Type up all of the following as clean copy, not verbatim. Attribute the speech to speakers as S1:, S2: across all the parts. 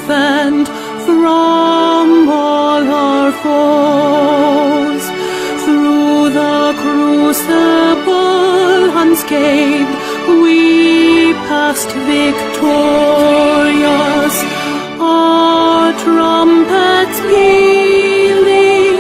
S1: defend from all our foes. Through the crucible unscathed, we passed victorious. Our trumpets pealing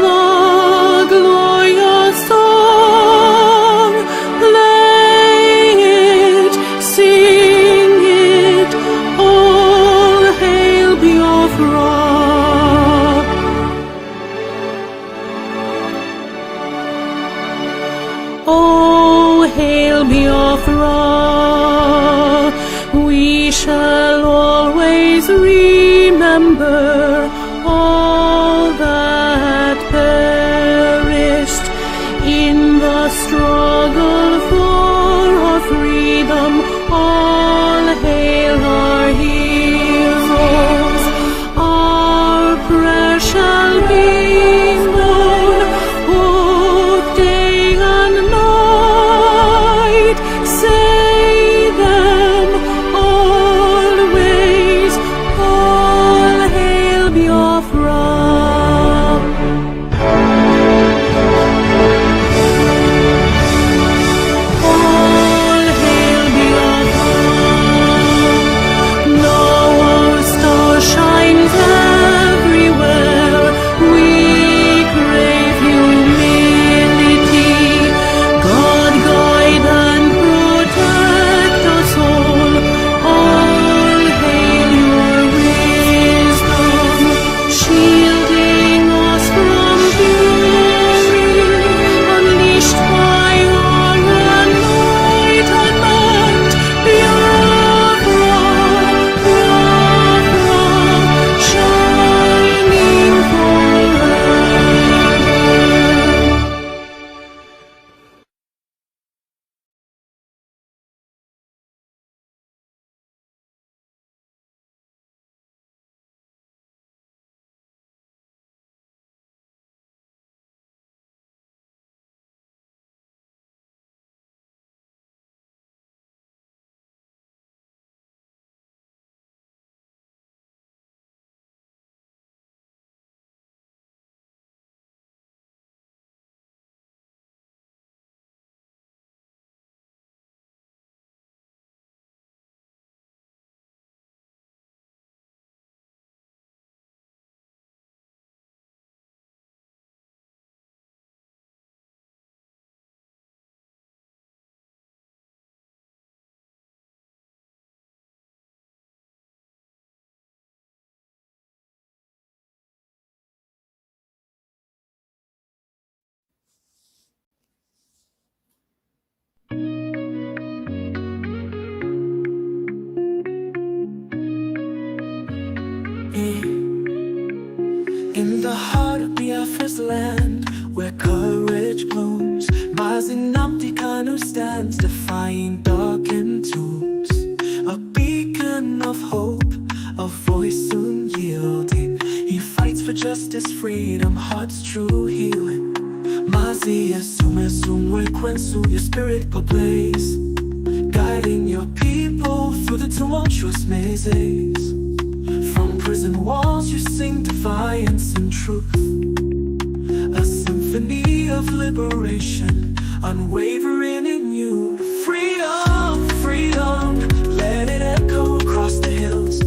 S1: the glorious song. Play it, sing it, all hail Biafra. Oh, hail Biafra. We shall always remember all that perished in the struggle for our freedom. All hail our heroes. Our prayer shall be known both day and night. Say them always, all hail Biafra. All hail Biafra. Now our star shines everywhere. We crave humility. God guide and protect us all. All hail your wisdom, shielding us from fury, unleashed by your anointed might. Biafra, Biafra, shining forever.
S2: In the heart of Biafra's land, where courage blooms, Mazi Nnamdi Kanu stands, defying darkened tombs. A beacon of hope, a voice soon yielding. He fights for justice, freedom, heart's true healing. Mazi assume kwensu, your spirit ablaze, guiding your people through the tumultuous mazes. From prison walls you sing defiance and truth, a symphony of liberation, unwavering in you. Freedom, freedom, let it echo across the hills,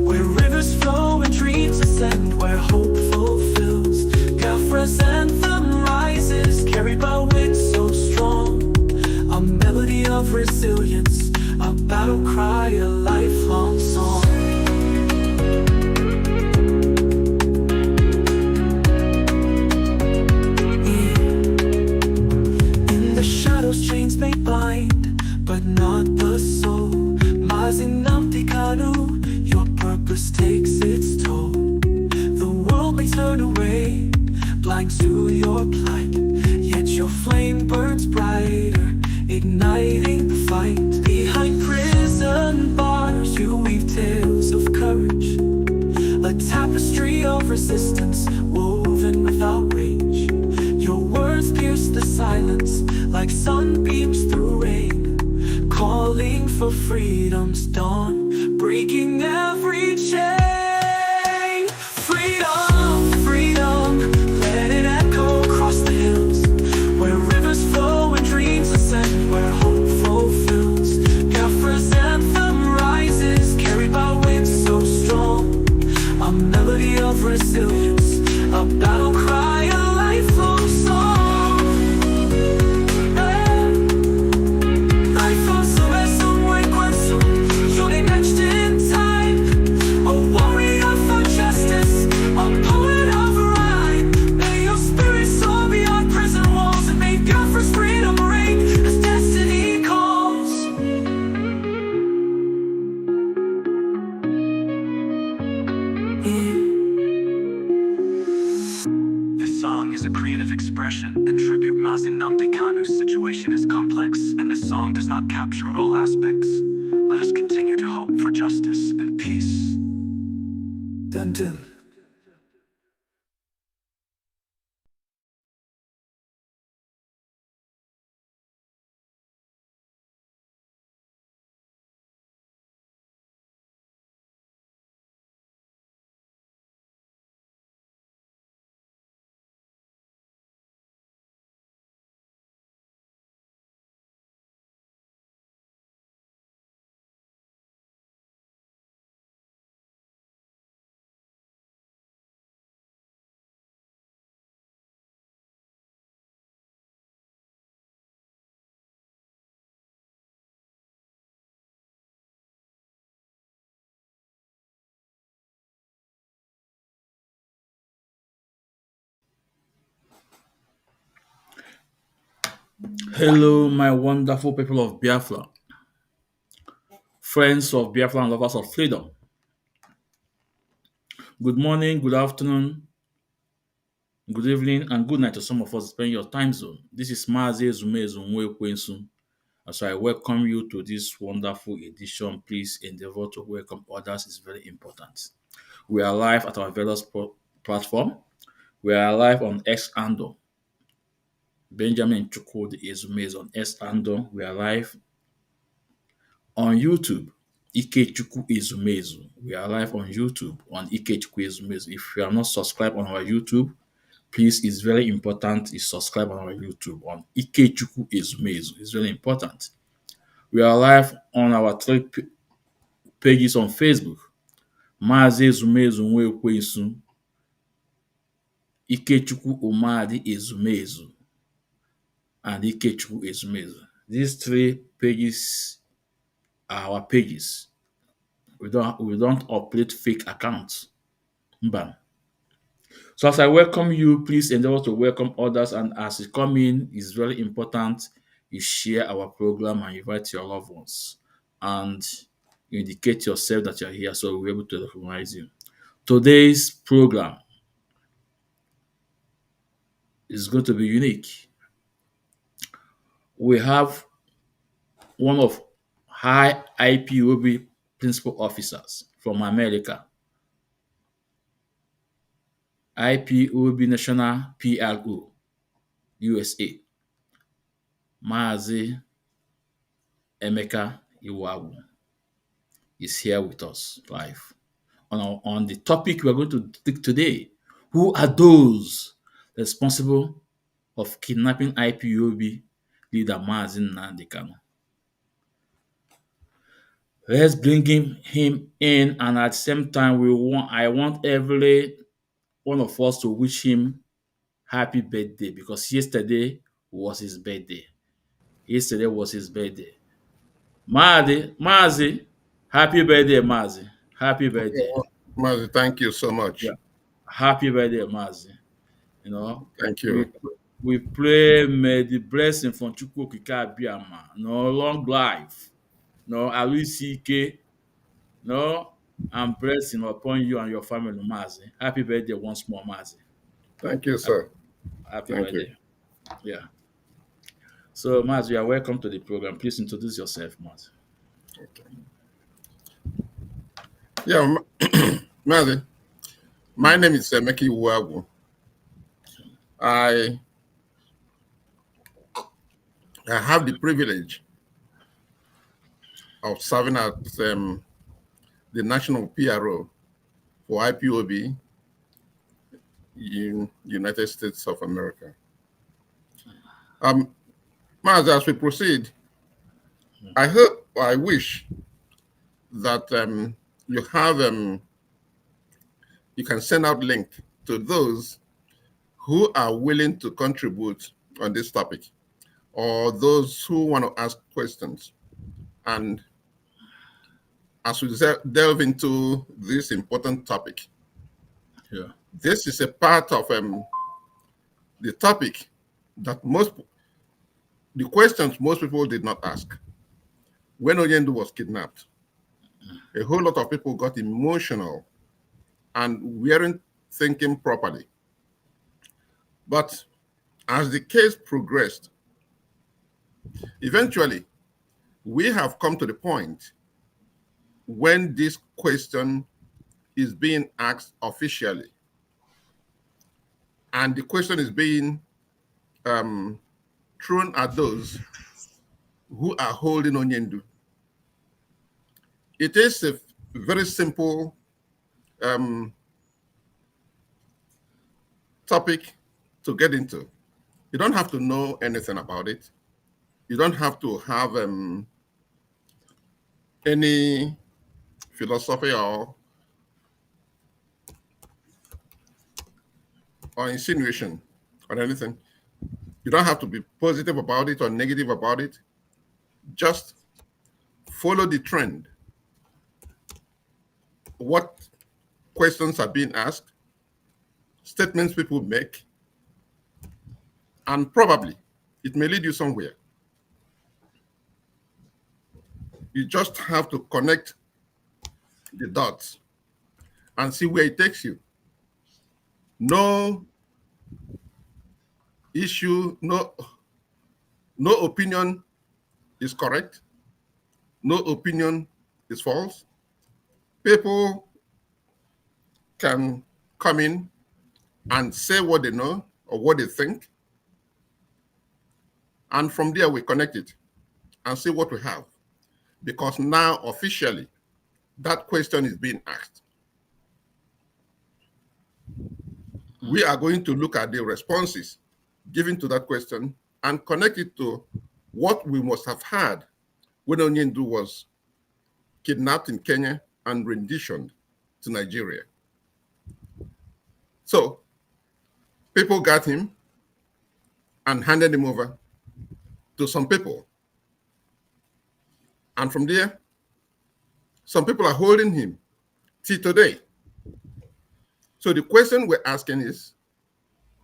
S2: where rivers flow and dreams ascend, where hope fulfills. Biafra's anthem rises, carried by winds so strong, a melody of resilience, a battle cry, a lifelong song. Chains may blind, but not the soul. Mazi Nnamdi Kanu, your purpose takes its toll. The world may turn away, blind to your plight, yet your flame burns brighter, igniting the fight. Behind prison bars you weave tales of courage, a tapestry of resistance woven without rage. Your words pierce the silence like sunbeams through rain, calling for freedom's dawn. breaking every chain. Freedom, freedom, let it echo across the hills, where rivers flow and dreams ascend, where hope fulfills. Biafra's anthem rises, carried by winds so strong, a melody of resilience, a battle cry, a lifelong song. Life of Soweto, Wekweso, Jode etched in time, a warrior for justice, a poet of rhyme. May your spirit soar beyond prison walls, and may Biafra's freedom ring as destiny calls. This song is a creative expression and tribute Mazi Nnamdi Kanu's situation is complex, and this song does not capture all aspects. Let us continue to hope for justice and peace. Dun dun.
S3: Hello, my wonderful people of Biafra, friends of Biafra and lovers of freedom. Good morning, good afternoon, good evening, and good night to some of us depending your time zone. This is Mazi Ezumezumwekwensu. So I welcome you to this wonderful edition. Please endeavor to welcome others. It's very important. We are live at our various platform. We are live on X Ando. Benjamin Chukwudi Ezumez on X Ando. We are live on YouTube. Ikechukwu Ezumezu. We are live on YouTube on Ikechukwu Ezumezu. If you are not subscribed on our YouTube, please, it's very important you subscribe on our YouTube on Ikechukwu Ezumezu. It's very important. We are live on our three pages on Facebook. Mazi Ezumezu Nwekwensu, Ikechukwu Umadi Ezumezu, and Ikechukwu Ezumezu. These three pages are our pages. We don't upload fake accounts. Bam. So as I welcome you, please endeavor to welcome others, and as you come in, it's very important you share our program and invite your loved ones, and you indicate yourself that you're here so we're able to recognize you. Today's program is going to be unique. We have one of high IPOB principal officers from America, IPOB National PRO, USA, Mazi Emeka Iwagu is here with us live. On the topic we're going to take today, who are those responsible of kidnapping IPOB leader Mazi Nnamdi Kanu? Let's bring him in, and at the same time, I want every one of us to wish him happy birthday, because yesterday was his birthday. Yesterday was his birthday. Mazi, happy birthday, Mazi. Happy birthday.
S4: Mazi, thank you so much.
S3: Yeah. Happy birthday, Mazi. You know,
S4: Thank
S3: we
S4: you.
S3: we pray may the blessing from Chukwu Okike Abiyama, long life, Aluisike, and blessing upon you and your family, Mazi. Happy birthday once more, Mazi.
S4: Thank you,
S3: Happy,
S4: sir.
S3: happy
S4: Thank you.
S3: birthday. Yeah. So, Mazi, you are welcome to the program. Please introduce yourself, Mazi.
S4: Okay. Yeah, Mazi, my name is Emeka Iwagu. I have the privilege of serving as the national PRO for IPOB in United States of America. Mazi, as we proceed, I hope, or I wish that you have you can send out link to those who are willing to contribute on this topic, or those who want to ask questions. And as we delve into this important topic,
S3: Yeah.
S4: this is a part of the topic that the questions most people did not ask. When Oyendu was kidnapped, a whole lot of people got emotional and weren't thinking properly. But as the case progressed, eventually we have come to the point when this question is being asked officially. And the question is being thrown at those who are holding Onyendu. It is a very simple topic to get into. You don't have to know anything about it. You don't have to have any philosophy or insinuation or anything. You don't have to be positive about it or negative about it. Just follow the trend. What questions are being asked, statements people make, and probably it may lead you somewhere. You just have to connect the dots and see where it takes you. No issue, no opinion is correct. No opinion is false. People can come in and say what they know or what they think. And from there, we connect it and see what we have. Because now, officially, that question is being asked. We are going to look at the responses given to that question and connect it to what we must have had when Onyendu was kidnapped in Kenya and renditioned to Nigeria. So people got him and handed him over to some people. And from there, some people are holding him till today. So the question we're asking is,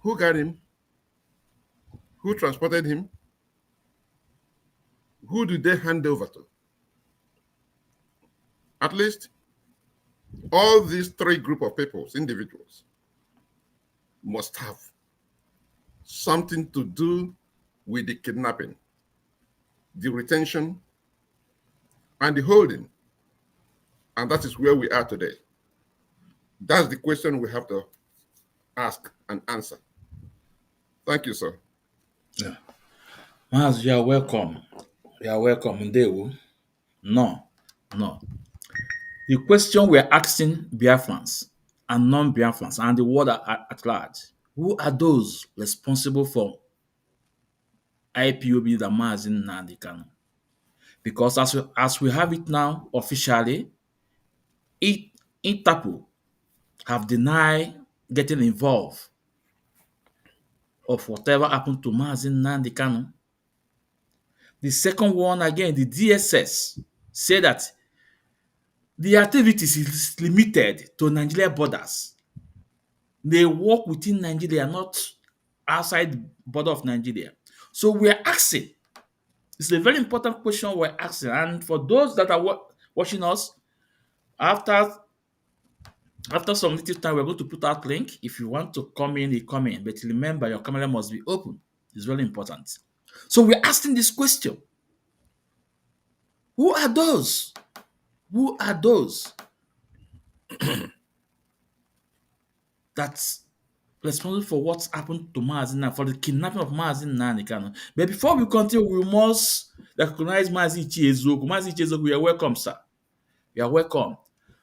S4: who got him? Who transported him? Who did they hand over to? At least all these three group of peoples, individuals, must have something to do with the kidnapping, the retention, and the holding. And that is where we are today. That's the question we have to ask and answer. Thank you, sir.
S3: Yeah. Mazi, you are welcome. You are welcome. Ndewo. No. The question we're asking Biafrans and non-Biafrans and the world at large, who are those responsible for IPOB the Mazi Nnamdi Kanu? Because as we have it now officially, Interpol have denied getting involved of whatever happened to Mazi Nnamdi Kanu. The second one, again, the DSS say that the activities is limited to Nigeria borders. They work within Nigeria, not outside the border of Nigeria. So we're asking, it's a very important question we're asking. And for those that are watching us, after some little time, we're going to put out link. If you want to come in, you come in. But remember, your camera must be open. It's very important. So we're asking this question. Who are those? Who are those that's responsible for what's happened to Mazi Nnamdi, for the kidnapping of Mazi Nnamdi Kanu? But before we continue, we must recognize Mazi Chiezoku. Mazi Chiezoku, you are welcome, sir. You are welcome.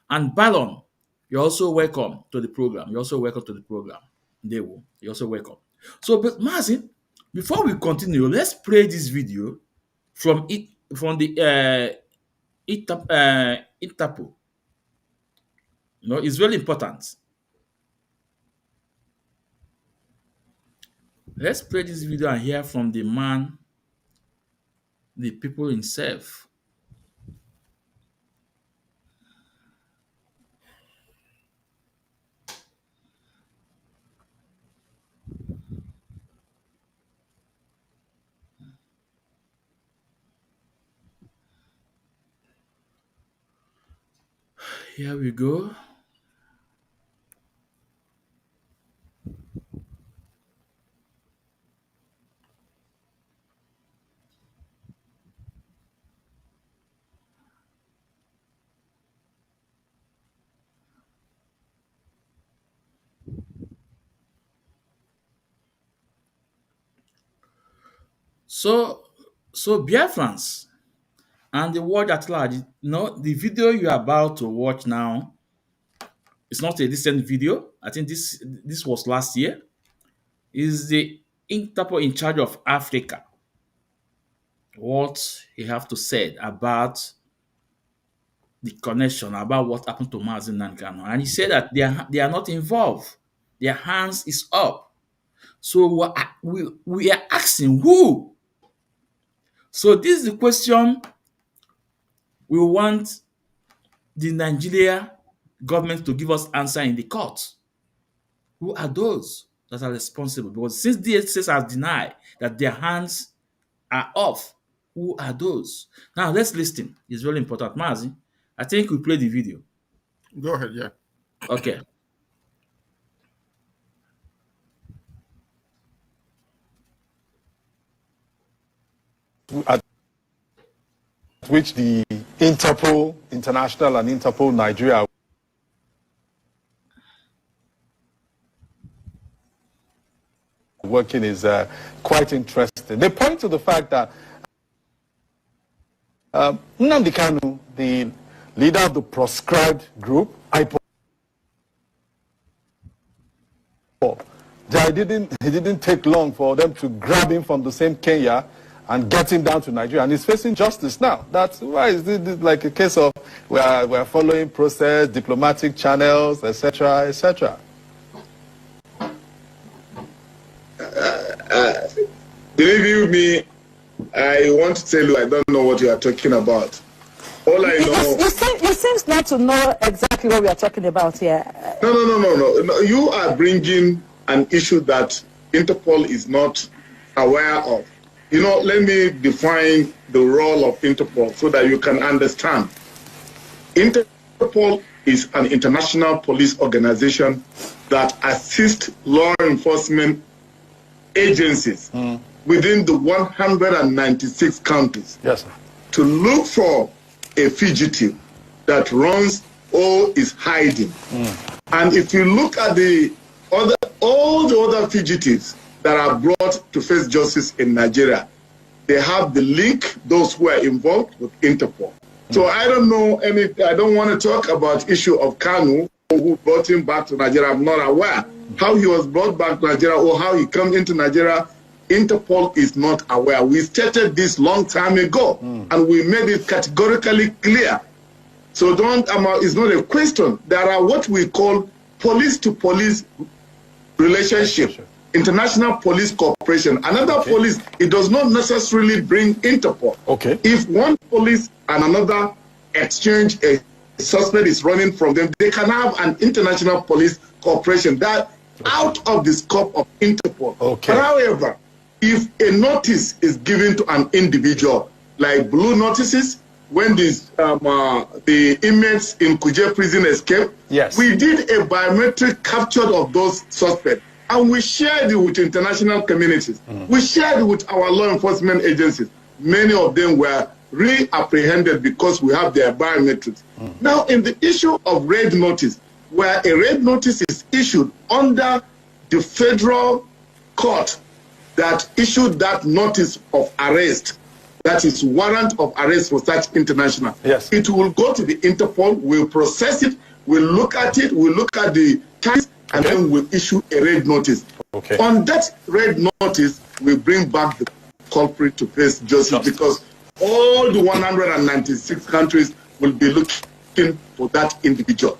S3: And Balon, you're also welcome to the program. You're also welcome to the program. Dewo, you're also welcome. So, but Mazi, before we continue, let's play this video from the Interpol. You know, it's very important. Let's play this video and hear from the man, the people himself. Here we go. So Biafrans and the world at large, you know, the video you're about to watch now is not a recent video. I think this was last year. Is the Interpol in charge of Africa. What he have to say about the connection, about what happened to Mazi and Kanu. And he said that they are not involved. Their hands is up. So we are asking who? So this is the question we want the Nigeria government to give us answer in the court. Who are those that are responsible? Because since DSS has denied that their hands are off, who are those? Now let's listen. It's very important. Mazi, I think we play the video.
S4: Go ahead, yeah.
S3: Okay.
S5: At which the Interpol International and Interpol Nigeria working is quite interesting. They point to the fact that Nnamdi Kanu, the leader of the proscribed group, Ipob, it didn't take long for them to grab him from the same Kenya and get him down to Nigeria, and he's facing justice now. That's why is this like a case of we're following process, diplomatic channels, etc., etc.
S6: Believe me, I want to tell you I don't know what you are talking about. All I know...
S7: You seem not to know exactly what we are talking about here.
S6: No. You are bringing an issue that Interpol is not aware of. You know, let me define the role of Interpol so that you can understand. Interpol is an international police organization that assists law enforcement agencies within the 196 countries to look for a fugitive that runs or is hiding. And if you look at all the other fugitives that are brought to face justice in Nigeria, they have the link, those who are involved with Interpol. So I don't know I don't want to talk about issue of Kanu, who brought him back to Nigeria. I'm not aware how he was brought back to Nigeria or how he came into Nigeria. Interpol is not aware. We stated this long time ago, and we made it categorically clear. So it's not a question. There are what we call police-to-police relationship, international police cooperation. Another police, it does not necessarily bring Interpol. If one police and another exchange a suspect is running from them, they can have an international police cooperation that out of the scope of Interpol. But however, if a notice is given to an individual, like blue notices, when the inmates in Kuje prison escaped, we did a biometric capture of those suspects, and we shared it with international communities. We shared it with our law enforcement agencies. Many of them were re-apprehended because we have their biometrics. Now, in the issue of red notice, where a red notice is issued under the federal court that issued that notice of arrest, that is warrant of arrest for such international.
S5: Yes.
S6: It will go to the Interpol, we'll process it, we'll look at it, we'll look at the charges, and then we'll issue a red notice.
S5: Okay.
S6: On that red notice, we bring back the culprit to face justice because all the 196 countries will be looking for that individual.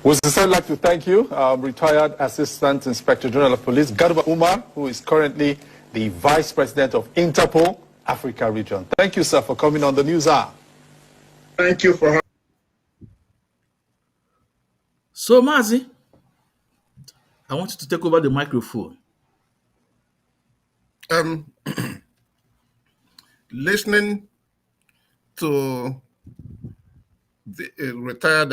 S5: Would sincerely like to thank you, retired Assistant Inspector General of Police, Garba Umar, who is currently the Vice President of Interpol, Africa Region. Thank you, sir, for coming on the News Hour.
S6: Thank you for having me.
S3: So, Mazi, I want you to take over the microphone.
S4: Listening to the retired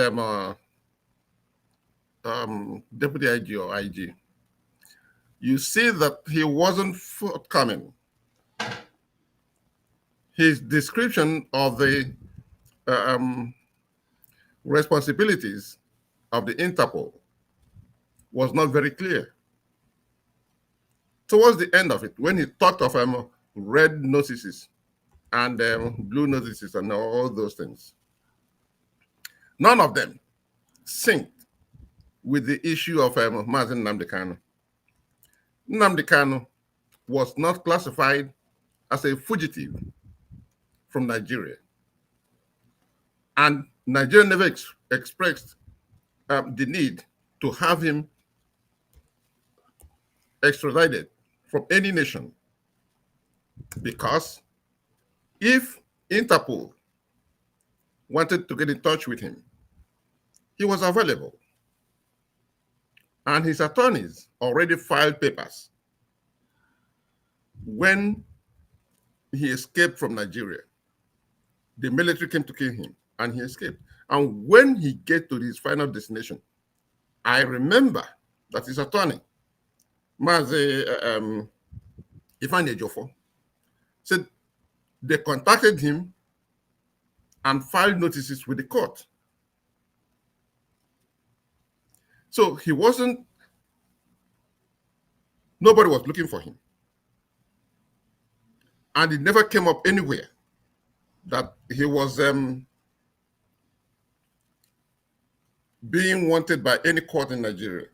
S4: deputy IG or IG, you see that he wasn't forthcoming. His description of the responsibilities of the Interpol was not very clear. Towards the end of it, when he talked of red notices and blue notices and all those things, none of them synced with the issue of Mazi Nnamdi Kanu. Nnamdi Kanu was not classified as a fugitive from Nigeria. And Nigeria never expressed the need to have him extradited from any nation, because if Interpol wanted to get in touch with him, he was available. And his attorneys already filed papers when he escaped from Nigeria. The military came to kill him and he escaped. And when he get to his final destination, I remember that his attorney, Mazi Ifeanyi Ejiofor, said they contacted him and filed notices with the court. So he wasn't, nobody was looking for him. And it never came up anywhere that he was being wanted by any court in Nigeria.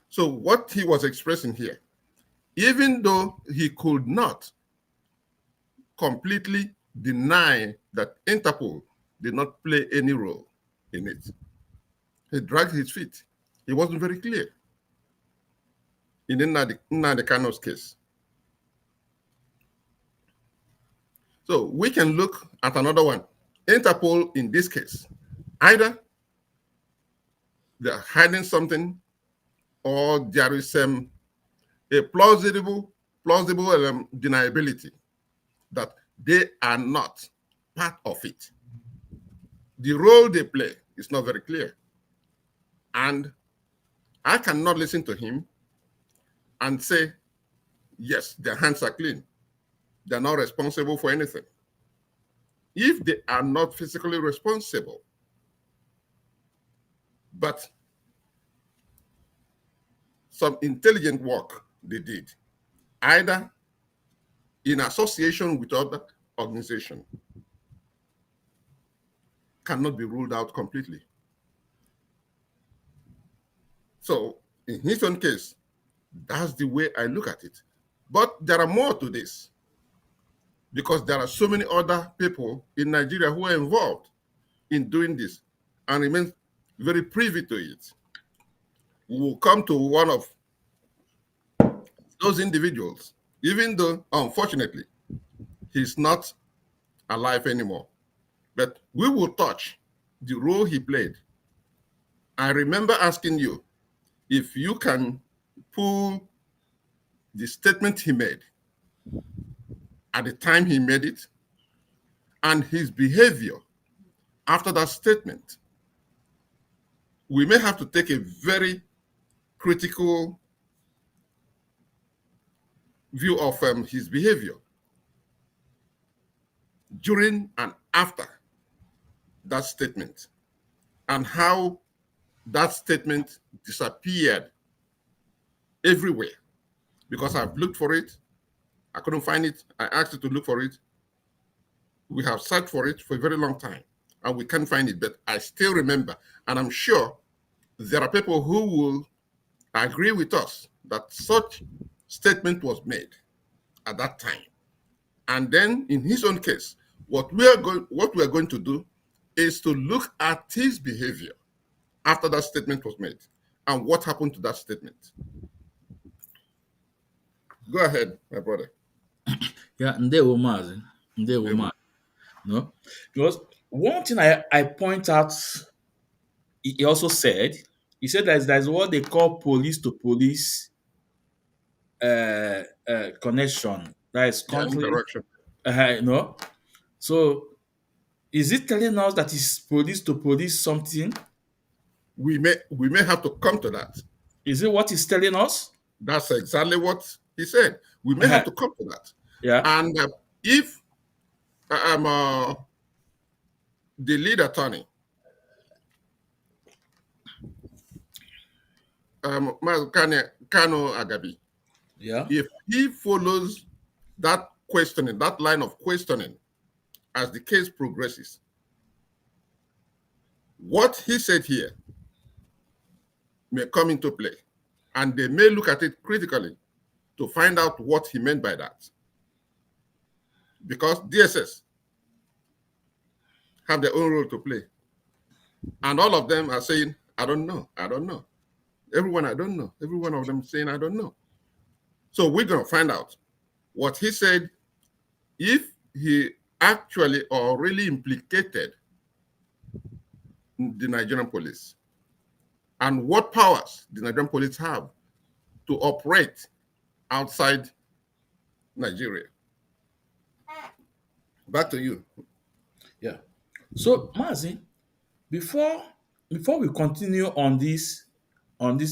S4: So what he was expressing here, even though he could not completely deny that Interpol did not play any role in it, he dragged his feet. He wasn't very clear in Nnamdi Kanu's case. So we can look at another one. Interpol in this case, either they're hiding something or there is a plausible deniability that they are not part of it. The role they play is not very clear. And I cannot listen to him and say, yes, their hands are clean. They're not responsible for anything. If they are not physically responsible, but some intelligent work they did, either in association with other organizations, cannot be ruled out completely. So in his own case, that's the way I look at it. But there are more to this, because there are so many other people in Nigeria who are involved in doing this and remain very privy to it. We will come to one of those individuals, even though, unfortunately, he's not alive anymore. But we will touch the role he played. I remember asking you if you can pull the statement he made at the time he made it and his behavior after that statement. We may have to take a very critical view of his behavior during and after that statement, and how that statement disappeared everywhere because I've looked for it. I couldn't find it. I asked you to look for it. We have searched for it for a very long time and we can't find it, but I still remember. And I'm sure there are people who will agree with us that such statement was made at that time. And then in his own case, what we are going to do is to look at his behavior after that statement was made and what happened to that statement. Go ahead, my brother.
S3: Yeah, ndewo Mazi. Ndewo Mazi. No? Because one thing I point out, he also said, he said there's what they call police to police connection. That is
S4: Yeah,
S3: country,
S4: interaction.
S3: no? So is it telling us that it's police to police something?
S4: We may have to come to that.
S3: Is it what he's telling us?
S4: That's exactly what he said. We may have to come to that.
S3: Yeah.
S4: And if I'm the lead attorney, Kanu Agabi,
S3: Yeah.
S4: if he follows that questioning, that line of questioning, as the case progresses, what he said here may come into play, and they may look at it critically to find out what he meant by that. Because DSS have their own role to play. And all of them are saying, I don't know, I don't know. Everyone, I don't know. Every one of them saying, I don't know. So we're going to find out what he said, if he actually or really implicated the Nigerian police, and what powers the Nigerian police have to operate outside Nigeria. Back to you.
S3: Yeah. So Mazi, before we continue on this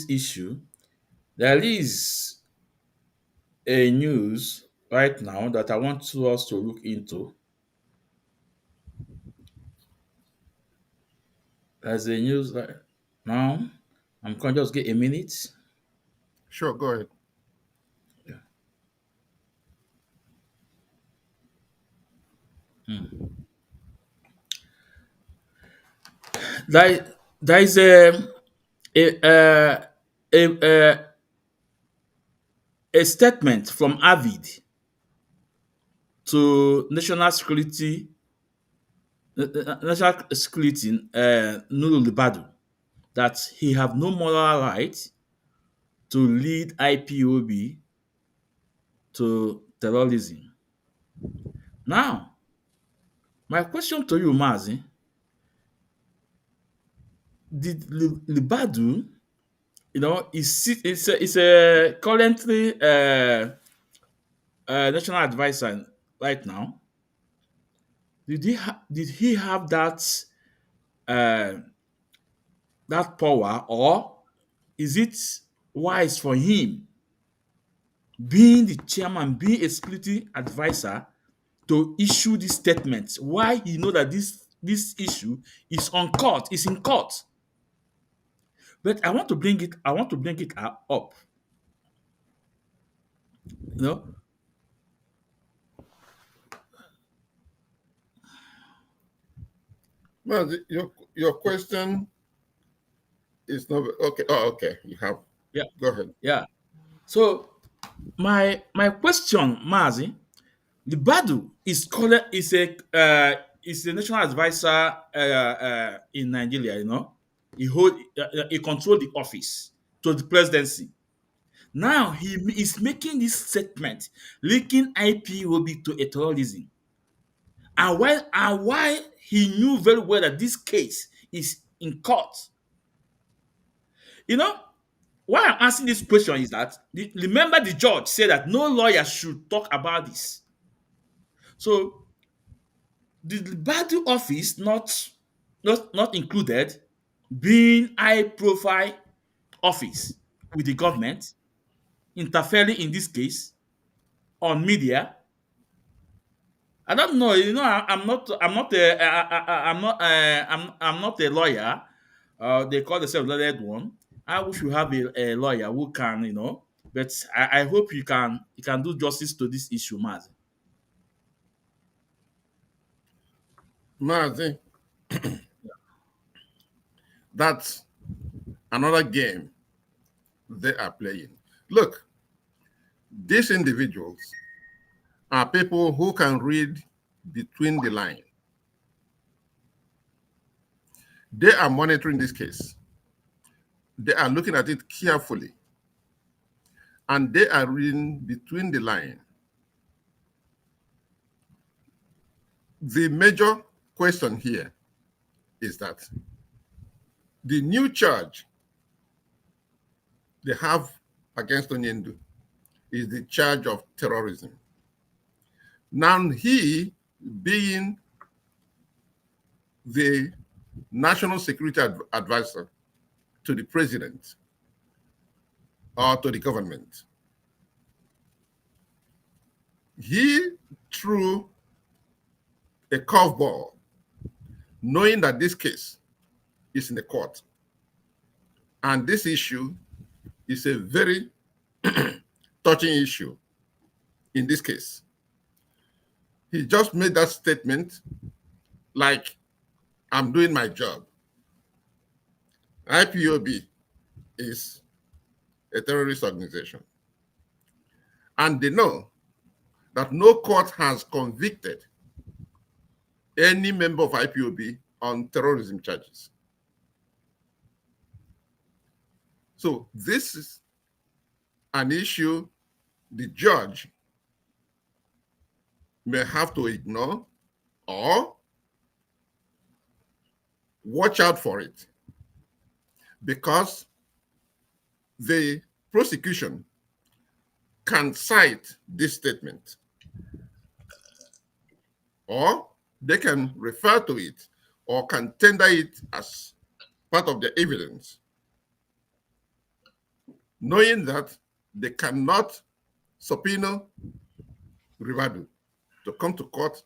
S3: issue, there is a news right now that I want us to look into. There's a news right now. I'm going to just get a minute.
S4: Sure, go ahead.
S3: There is a, a, a statement from Avid to national security Nuru Libadu, that he have no moral right to lead IPOB to terrorism. Now, my question to you, Mazi, did Libadu, is a currently national advisor right now. Did he have uh, that power, or is it wise for him, being the chairman, being a security advisor, to issue this statement? Why he know that this issue is in court? But I want to bring it up. You know,
S4: Well, your question is not okay. Oh, okay. You have.
S3: yeah,
S4: Go ahead.
S3: yeah. So my question, Mazi, the Badu is a national advisor in Nigeria. He control the office to the presidency. Now he is making this statement, linking IPOB to a terrorism, and while he knew very well that this case is in court. You know, why I'm asking this question is that remember the judge said that no lawyer should talk about this. So the Badu office not included, being high profile office with the government, interfering in this case on media. I don't know. I'm not a lawyer. They call themselves learned one. I wish we have a lawyer who can But I hope you can do justice to this issue, Mazi.
S4: Mazi, that's another game they are playing. Look, these individuals are people who can read between the lines. They are monitoring this case. They are looking at it carefully. And they are reading between the lines. The major question here is that the new charge they have against Nnamdi is the charge of terrorism. Now he, being the national security advisor to the president or to the government, he threw a curveball, knowing that this case is in the court. And this issue is a very touching issue in this case. He just made that statement like, I'm doing my job. IPOB is a terrorist organization. And they know that no court has convicted any member of IPOB on terrorism charges. So this is an issue the judge may have to ignore or watch out for it, because the prosecution can cite this statement, or they can refer to it, or can tender it as part of the evidence, knowing that they cannot subpoena Rivadu to come to court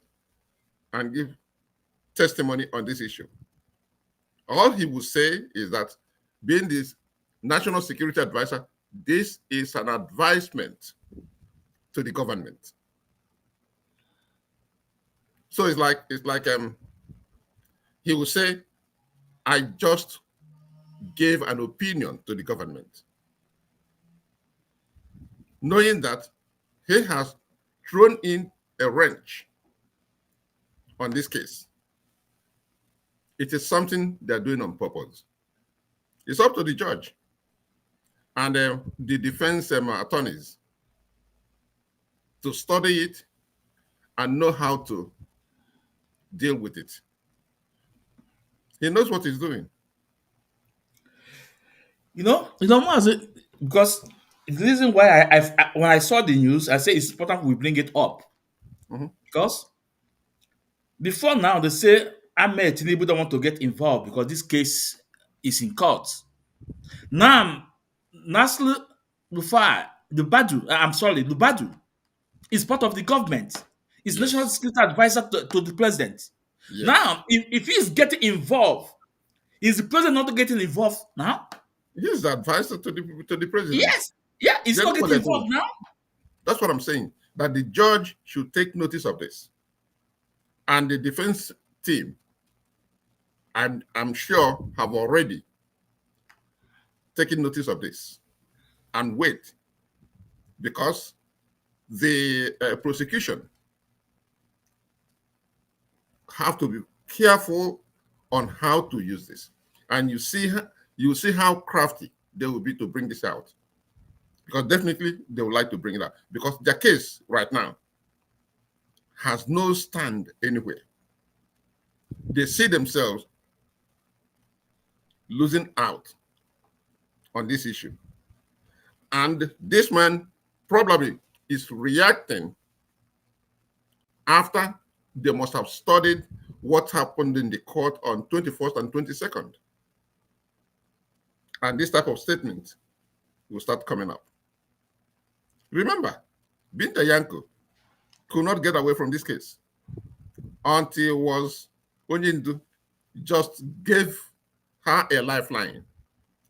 S4: and give testimony on this issue. All he will say is that, being this national security advisor, this is an advisement to the government. So it's like he will say, I just gave an opinion to the government, knowing that he has thrown in a wrench on this case. It is something they're doing on purpose. It's up to the judge and the defense attorneys to study it and know how to deal with it. He knows what he's doing.
S3: Mazi, because the reason why when I saw the news, I say it's important we bring it up. Because before now, they say Ahmed Tinubu don't want to get involved because this case is in court. Now, Nasl Rufai, Lubadu is part of the government. He's national security advisor to the president.
S4: Yes.
S3: Now, if he's getting involved, is the president not getting involved now?
S4: He's the advisor to the president.
S3: Yes. Yeah, he's not getting involved now.
S4: That's what I'm saying. That the judge should take notice of this. And the defense team, I'm sure, have already taken notice of this and wait, because the prosecution have to be careful on how to use this. And you see how crafty they will be to bring this out, because definitely they would like to bring it out, because their case right now has no stand anywhere. They see themselves losing out on this issue. And this man probably is reacting after they must have studied what happened in the court on 21st and 22nd. And this type of statement will start coming up. Remember, Binta Yanko could not get away from this case until Onyindu just gave her a lifeline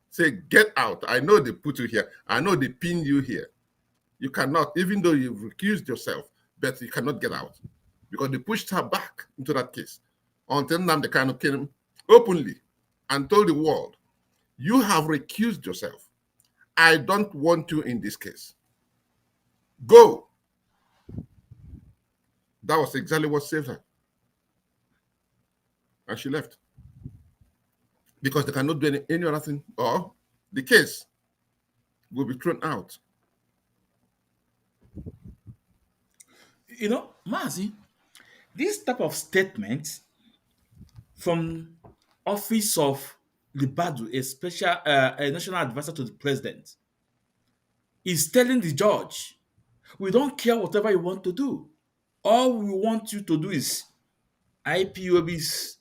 S4: say, get out. I know they put you here. I know they pinned you here. You cannot, even though you've recused yourself, but you cannot get out because they pushed her back into that case until Nnamdi Kanu came openly and told the world, you have recused yourself. I don't want you in this case. Go. That was exactly what saved her. And she left. Because they cannot do any other thing, or the case will be thrown out.
S3: You know, Mazi, this type of statement from office of Libadu, a national advisor to the president, is telling the judge, we don't care whatever you want to do. All we want you to do is IPOB's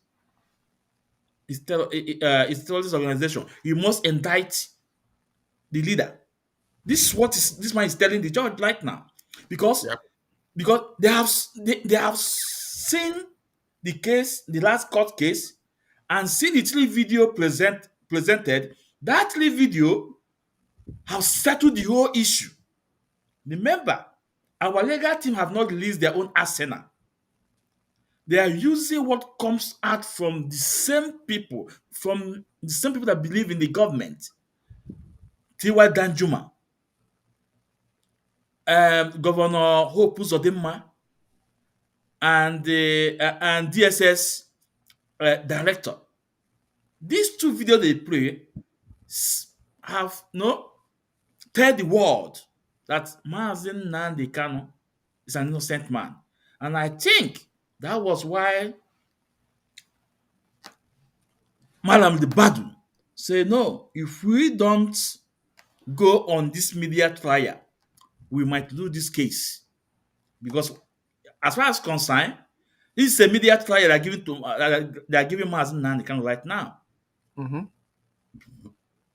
S3: is terrorist organization. You must indict the leader. This is what this man is telling the judge right now, because
S4: Yep.
S3: they have seen the case, the last court case, and seen the three video presented. That three video have settled the whole issue. Remember, our legal team have not released their own arsenal. They are using what comes out from the same people, that believe in the government. Tiwa Danjuma, Governor Hope Uzodinma, and DSS director. These two videos they play have tell the world that Mazi Nnamdi Kanu is an innocent man. And I think that was why Malam the Badu say, no, if we don't go on this media trial, we might lose this case. Because as far as concerned, this is a media trial they are giving Mazi Nnamdi Kanu right now.
S4: Mm-hmm.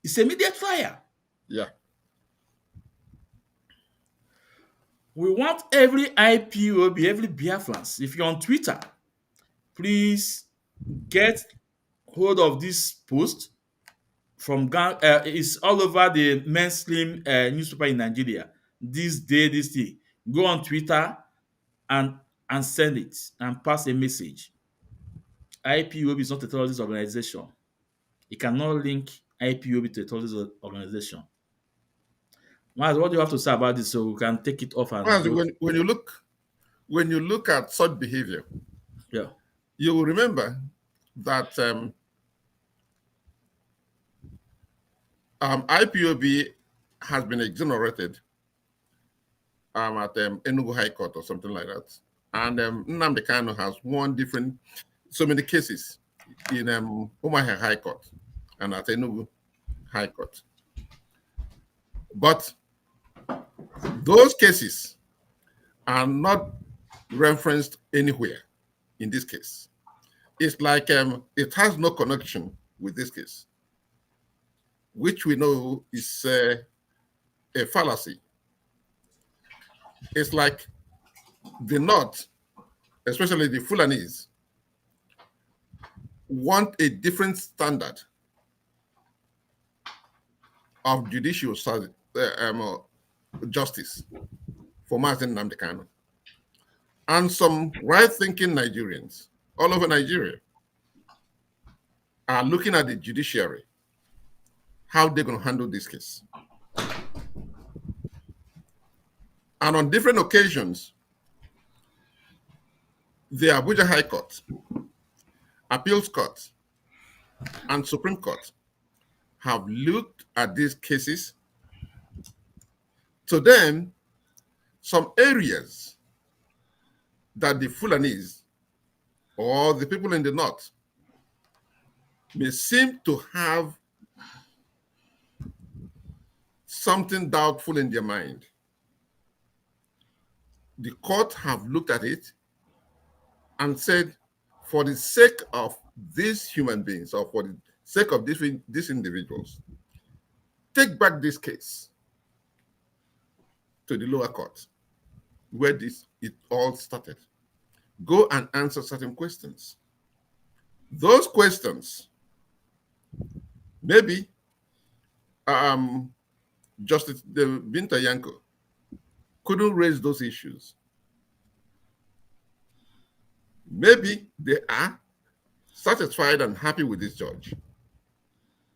S3: It's a media trial.
S4: Yeah.
S3: We want every IPOB, every Biafrans, if you're on Twitter, please get hold of this post from it's all over the mainstream newspaper in Nigeria. This day, this day. Go on Twitter and send it and pass a message. IPOB is not a terrorist organization. You cannot link IPOB to a terrorist organization. Maz, what do you have to say about this so we can take it off and
S4: When you look at such behavior,
S3: yeah,
S4: you will remember that IPOB has been exonerated at Enugu High Court or something like that, and Nnamdi Kanu has won so many cases in Umuahia High Court and at Enugu High Court. But those cases are not referenced anywhere in this case. It's like it has no connection with this case, which we know is a fallacy. It's like the North, especially the Fulanese, want a different standard of judicial justice for Mazi Nnamdi Kanu. And some right-thinking Nigerians all over Nigeria are looking at the judiciary, how they're going to handle this case. And on different occasions, the Abuja High Court, Appeals Court, and Supreme Court have looked at these cases. To them, some areas that the Fulanese or the people in the North may seem to have something doubtful in their mind. The court have looked at it and said, for the sake of these human beings, or for the sake of these individuals, take back this case to the lower court, where it all started. Go and answer certain questions. Those questions, maybe um, Justice Binta Yanko couldn't raise those issues. Maybe they are satisfied and happy with this judge,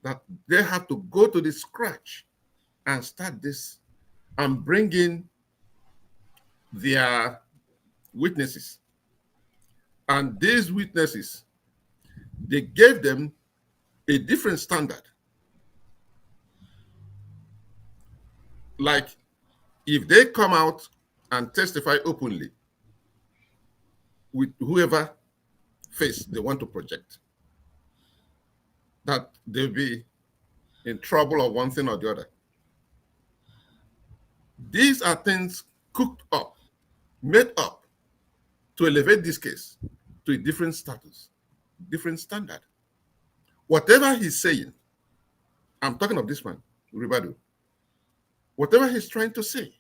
S4: that they have to go to the scratch and start this and bring in their witnesses. And these witnesses, they gave them a different standard. Like, if they come out and testify openly with whoever face they want to project, that they'll be in trouble or one thing or the other. These are things cooked up, made up to elevate this case to a different status, different standard. Whatever he's saying, I'm talking of this man, Ribadu, whatever he's trying to say,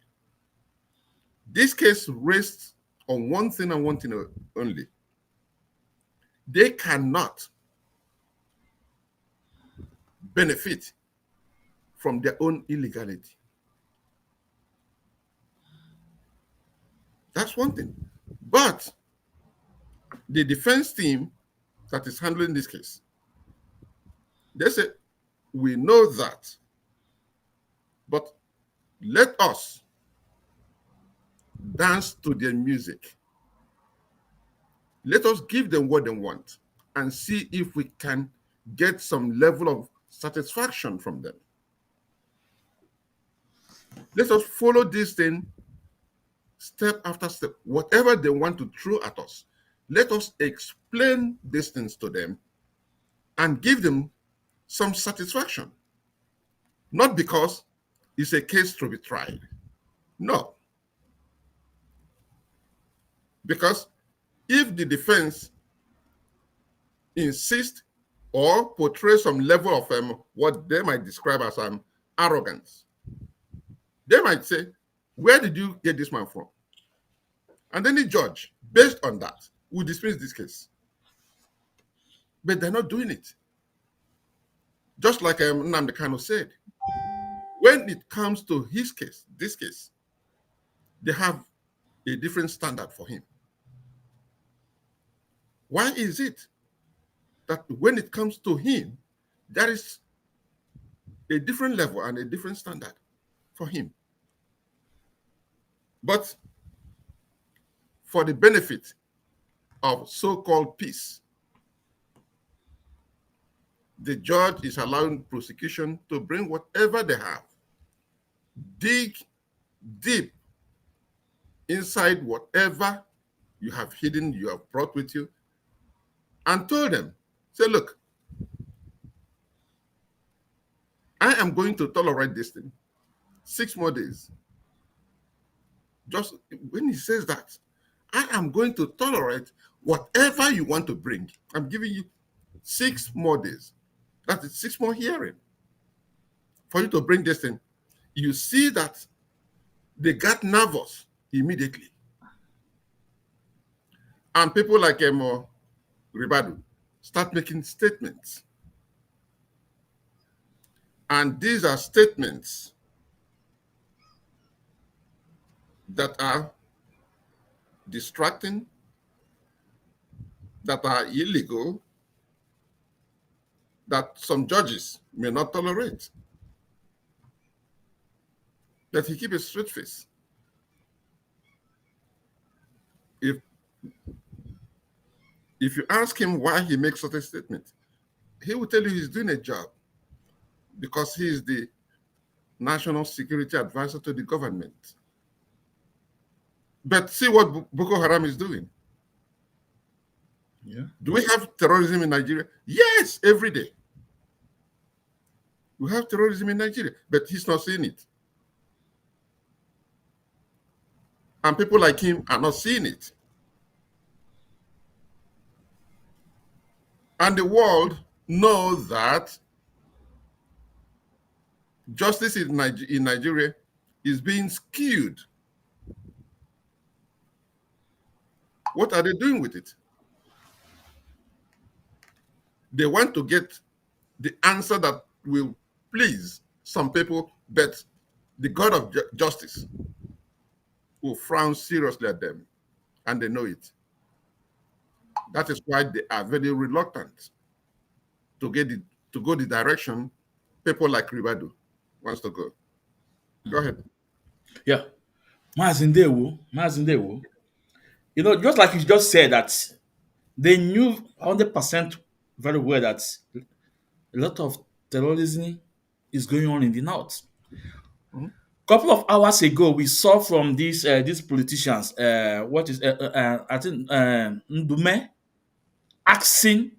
S4: this case rests on one thing and one thing only. They cannot benefit from their own illegality. That's one thing. But the defense team that is handling this case, they say, we know that, but let us dance to their music. Let us give them what they want and see if we can get some level of satisfaction from them. Let us follow this thing step after step. Whatever they want to throw at us, let us explain these things to them and give them some satisfaction. Not because it's a case to be tried. No. Because if the defense insists or portray some level of what they might describe as arrogance, they might say, where did you get this man from? And then the judge, based on that, will dismiss this case. But they're not doing it. Just like Nnamdi Kanu said, when it comes to his case, this case, they have a different standard for him. Why is it that when it comes to him, there is a different level and a different standard for him? But for the benefit of so-called peace, the judge is allowing prosecution to bring whatever they have, dig deep inside whatever you have hidden, you have brought with you, and told them, say, look, I am going to tolerate this thing 6 more days. Just when he says that, I am going to tolerate whatever you want to bring. I'm giving you 6 more days. That is 6 more hearing for you to bring this thing. You see that they got nervous immediately. And people like Ribadu start making statements. And these are statements that are distracting, that are illegal, that some judges may not tolerate. That he keep a straight face. If you ask him why he makes such a statement, he will tell you he's doing a job because he is the national security advisor to the government. But see what Boko Haram is doing.
S3: Yeah.
S4: Do we have terrorism in Nigeria? Yes, every day. We have terrorism in Nigeria, but he's not seeing it. And people like him are not seeing it. And the world knows that justice in Nigeria is being skewed. What are they doing with it? They want to get the answer that will please some people, but the God of justice will frown seriously at them, and they know it. That is why they are very reluctant to go the direction people like Ribadu wants to go. Go ahead.
S3: Yeah. Mazi Ndewo. You know, just like you just said that they knew 100% very well that a lot of terrorism is going on in the north.
S4: Mhm.
S3: Couple of hours ago, we saw from these politicians, I think Ndume asking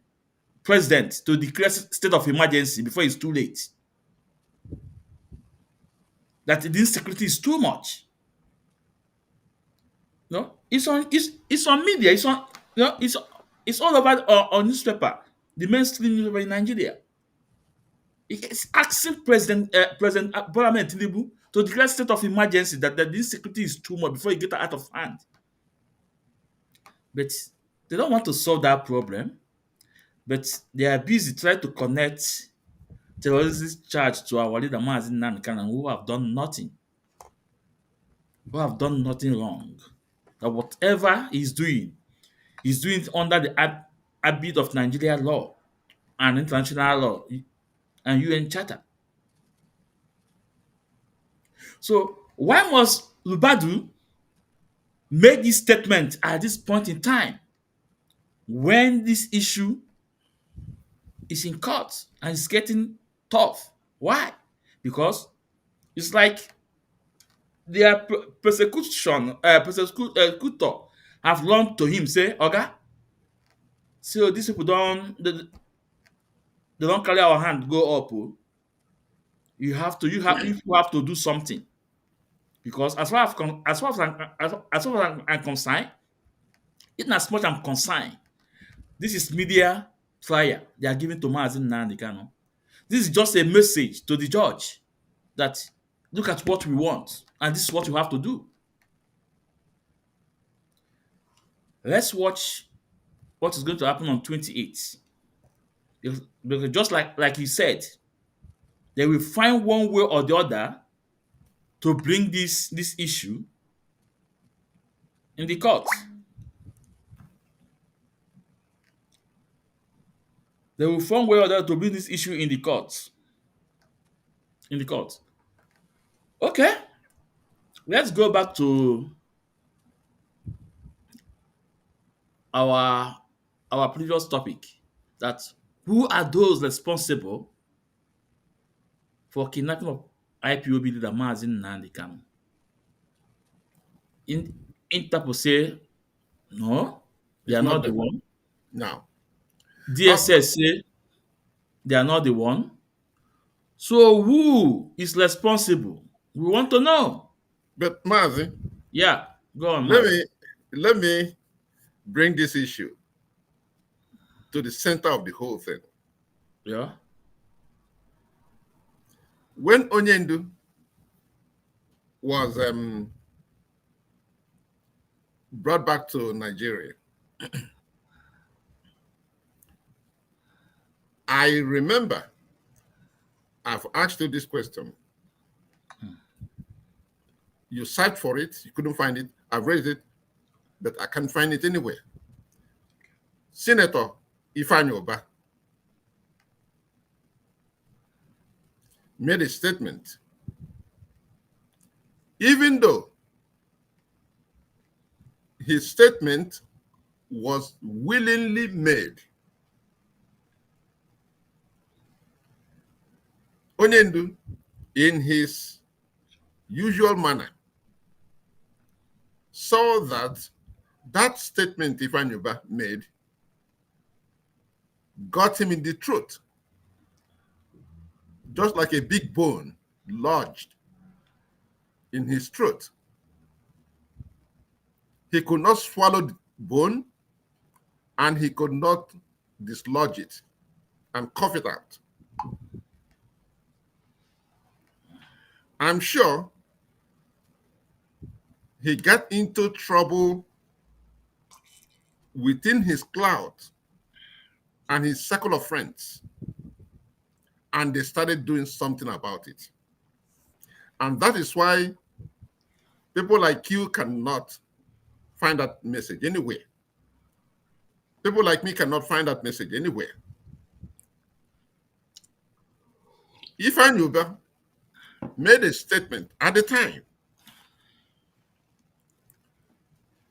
S3: president to declare state of emergency before it's too late. That the insecurity is too much. No, it's on media. It's on it's all over on newspaper. The mainstream newspaper in Nigeria. It's asking President Bola Ahmed Tinubu to declare state of emergency that the insecurity is too much before it get out of hand. But they don't want to solve that problem. But they are busy trying to connect terrorist charge to our leader Mazi Nnamdi who have done nothing. Who have done nothing wrong. That whatever he's doing it under the habit of Nigeria law and international law and UN Charter. So why must Lubadu make this statement at this point in time when this issue is in court and it's getting tough? Why? Because it's like their persecutor have learned to him say, Oga, so these people they don't carry our hand go up. Oh. You have to do something. Because as far as I'm concerned, in as much I'm concerned, this is media flyer they are giving to Mazi Nnamdi Kanu. This is just a message to the judge that look at what we want and this is what you have to do. Let's watch what is going to happen on 28th. Because just like he said, they will find one way or the other to bring this issue in the court. They will find way or the other to bring this issue in the court. In the court. Okay. Let's go back to our previous topic. That who are those responsible for kidnapping of IPOB leader Mazi Nnamdi Kanu? Interpol say no, they are not the one.
S4: Now,
S3: DSS say they are not the one. So who is responsible? We want to know.
S4: but Mazi,
S3: Yeah, go on.
S4: let me bring this issue to the center of the whole thing.
S3: Yeah.
S4: When Onyendu was brought back to Nigeria, I remember I've asked you this question. You searched for it, you couldn't find it. I've raised it, but I can't find it anywhere. Senator Ifeanyi Oba made a statement. Even though his statement was willingly made, Onyendu, in his usual manner, saw that statement Ifeanyi Oba made got him in the throat, just like a big bone lodged in his throat. He could not swallow the bone and he could not dislodge it and cough it out. I'm sure he got into trouble within his cloud and his circle of friends, and they started doing something about it. And that is why people like you cannot find that message anywhere. People like me cannot find that message anywhere. Ifeanyi Ubah made a statement at the time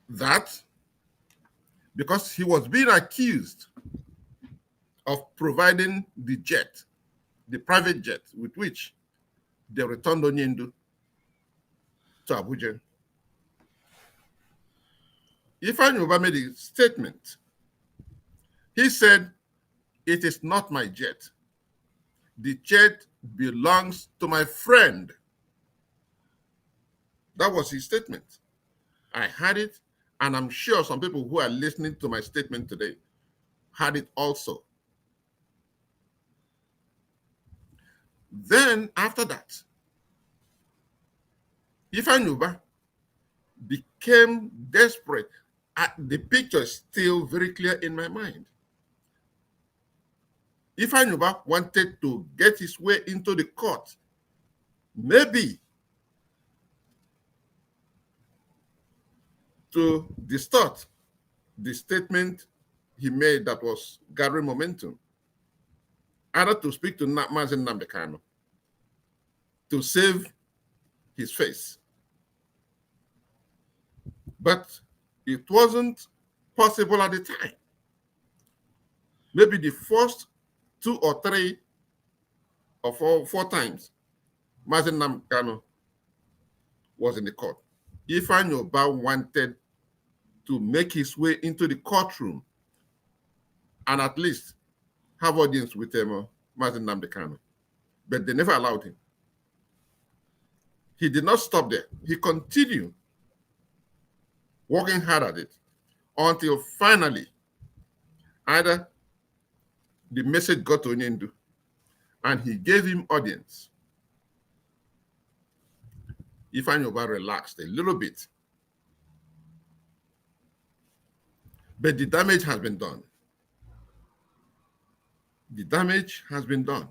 S4: that because he was being accused of providing the jet, the private jet with which they returned Onyendu to Abuja. Ifeanyi Ubah made a statement. He said, "It is not my jet. The jet belongs to my friend." That was his statement. I had it, and I'm sure some people who are listening to my statement today had it also. Then, after that, Ifeanyi Ubah became desperate. The picture is still very clear in my mind. Ifeanyi Ubah wanted to get his way into the court, maybe to distort the statement he made that was gathering momentum, either to speak to Mazi Nnamdi Kanu to save his face. But it wasn't possible at the time. Maybe the first 2 or 3 or 4 times Mazi Nnamdi Kanu was in the court, Ifeanyi Ubah wanted to make his way into the courtroom and at least have audience with Mazi Nnamdi Kanu. But they never allowed him. He did not stop there. He continued working hard at it until finally either the message got to Onyendu and he gave him audience. Ifeanyi Ubah relaxed a little bit. But the damage has been done. The damage has been done.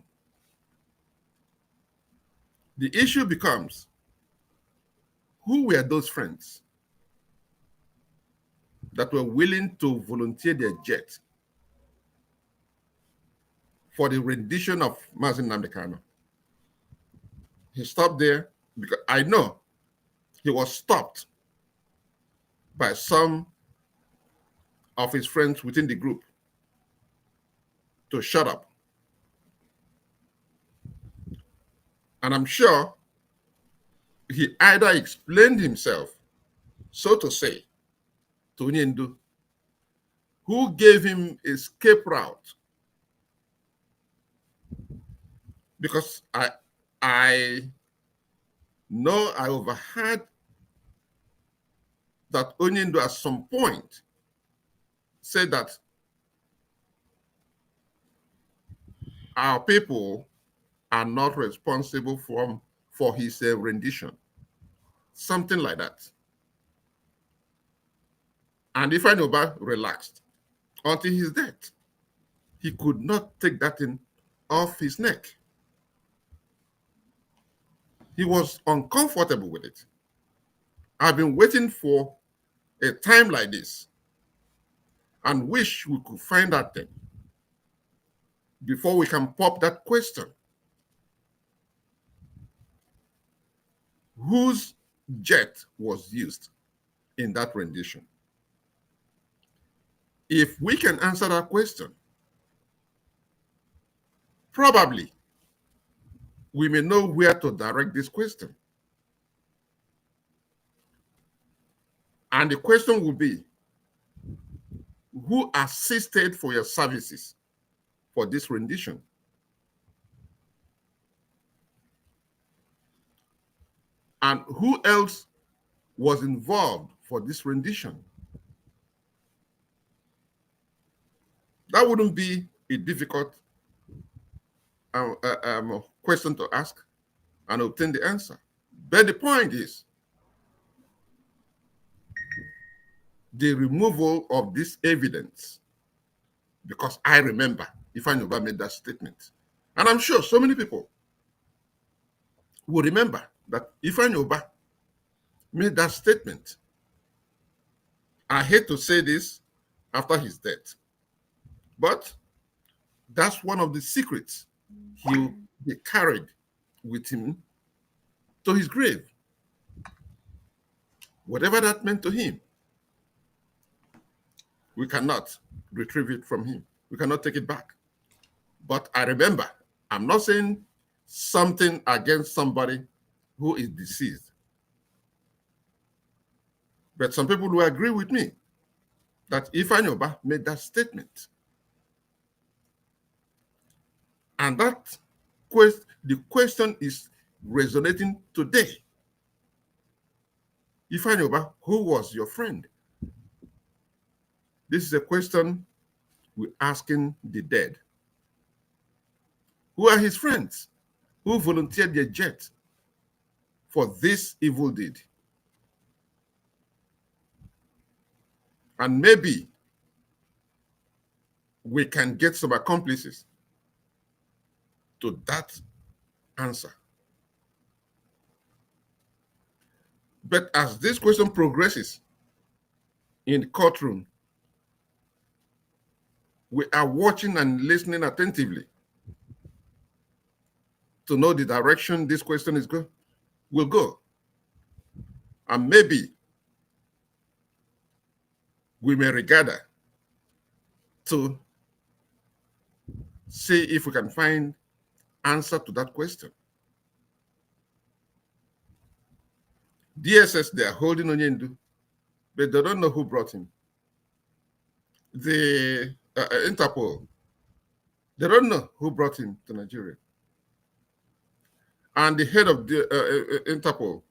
S4: The issue becomes, who were those friends that were willing to volunteer their jet for the rendition of Mazi Nnamdi Kanu? He stopped there because I know he was stopped by some of his friends within the group to shut up. And I'm sure he either explained himself, so to say, to Onyendu, who gave him a escape route. Because I know I overheard that Onyendu at some point said that our people are not responsible for his rendition. Something like that. And Ifeanyi Ubah relaxed until his death. He could not take that thing off his neck. He was uncomfortable with it. I've been waiting for a time like this and wish we could find that thing before we can pop that question. Whose jet was used in that rendition? If we can answer that question, probably we may know where to direct this question. And the question will be, who assisted for your services for this rendition? And who else was involved for this rendition? That wouldn't be a difficult question to ask and obtain the answer. But the point is, the removal of this evidence, because I remember Ifeanyi Ubah made that statement. And I'm sure so many people will remember that Ifeanyi Oba made that statement. I hate to say this after his death, but that's one of the secrets he'll be carried with him to his grave. Whatever that meant to him, we cannot retrieve it from him. We cannot take it back. But I remember, I'm not saying something against somebody who is deceased, but some people will agree with me that Ifeanyi Oba made that statement. And that the question is resonating today. Ifeanyi Oba, who was your friend? This is a question we're asking the dead. Who are his friends? Who volunteered their jet for this evil deed? And maybe we can get some accomplices to that answer. But as this question progresses in the courtroom, we are watching and listening attentively to know the direction this question will go. And maybe we may regather to see if we can find answer to that question. DSS, they are holding Onyendu, but they don't know who brought him. The Interpol, they don't know who brought him to Nigeria. And the head of the Interpol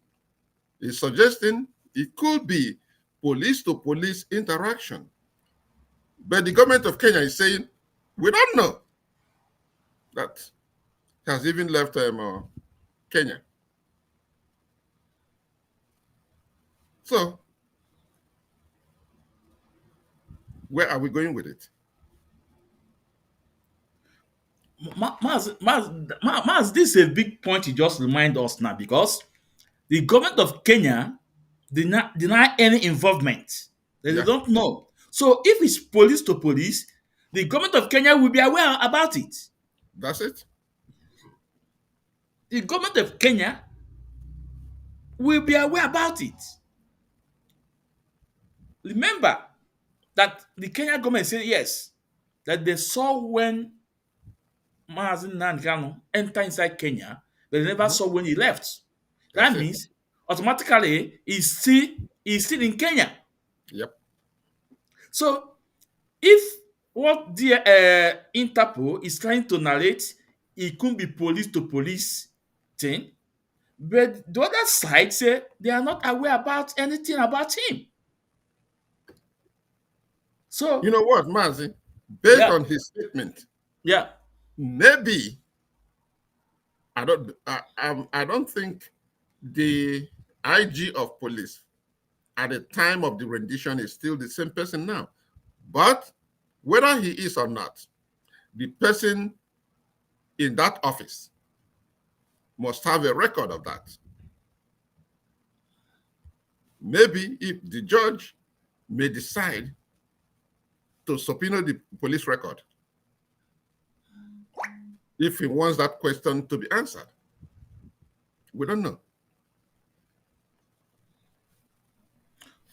S4: is suggesting it could be police-to-police interaction. But the government of Kenya is saying, we don't know. That has even left Kenya. So, where are we going with it?
S3: Maz, this is a big point you just remind us now, because the government of Kenya deny any involvement. They
S4: Yeah.
S3: don't know. So if it's police to police, the government of Kenya will be aware about it.
S4: That's it.
S3: The government of Kenya will be aware about it. Remember that the Kenya government said yes, that they saw when Mazi Nnamdi Kanu entered inside Kenya, but they never saw when he left.
S4: That's
S3: That
S4: it.
S3: means automatically he's still in Kenya.
S4: Yep.
S3: So if what the Interpol is trying to narrate, it could be police to police thing, but the other side say they are not aware about anything about him. So
S4: You know what, Mazi? Based
S3: yeah,
S4: on his statement,
S3: yeah,
S4: maybe I don't think the IG of police at the time of the rendition is still the same person now. But whether he is or not, the person in that office must have a record of that. Maybe if the judge may decide to subpoena the police record if he wants that question to be answered. We don't know.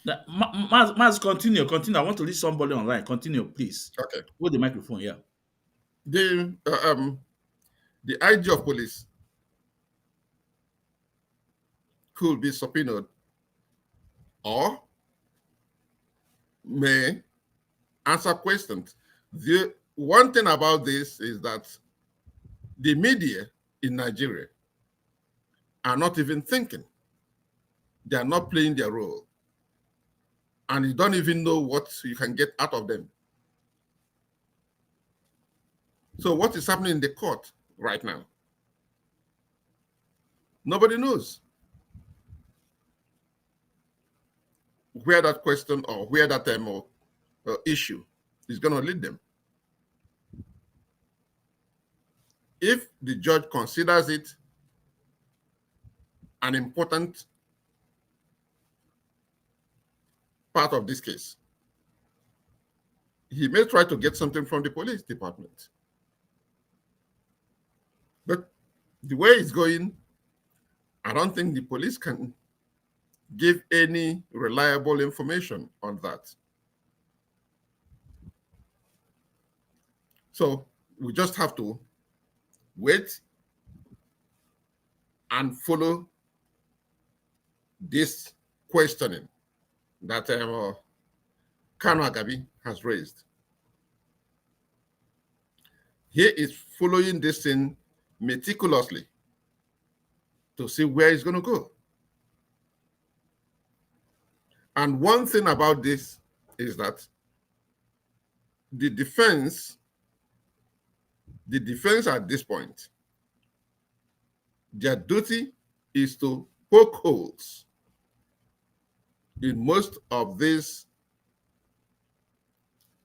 S3: Maz, continue. I want to reach somebody online. Continue, please.
S4: Okay.
S3: Hold the microphone. Yeah.
S4: The IG of police could be subpoenaed or may answer questions. The one thing about this is that the media in Nigeria are not even thinking. They are not playing their role. And you don't even know what you can get out of them. So what is happening in the court right now? Nobody knows where that question or where that issue is going to lead them. If the judge considers it an important part of this case. He may try to get something from the police department. But the way it's going, I don't think the police can give any reliable information on that. So we just have to wait and follow this questioning that Kanu Agabi has raised. He is following this thing meticulously to see where it's going to go. And one thing about this is that the defense at this point, their duty is to poke holes in most of this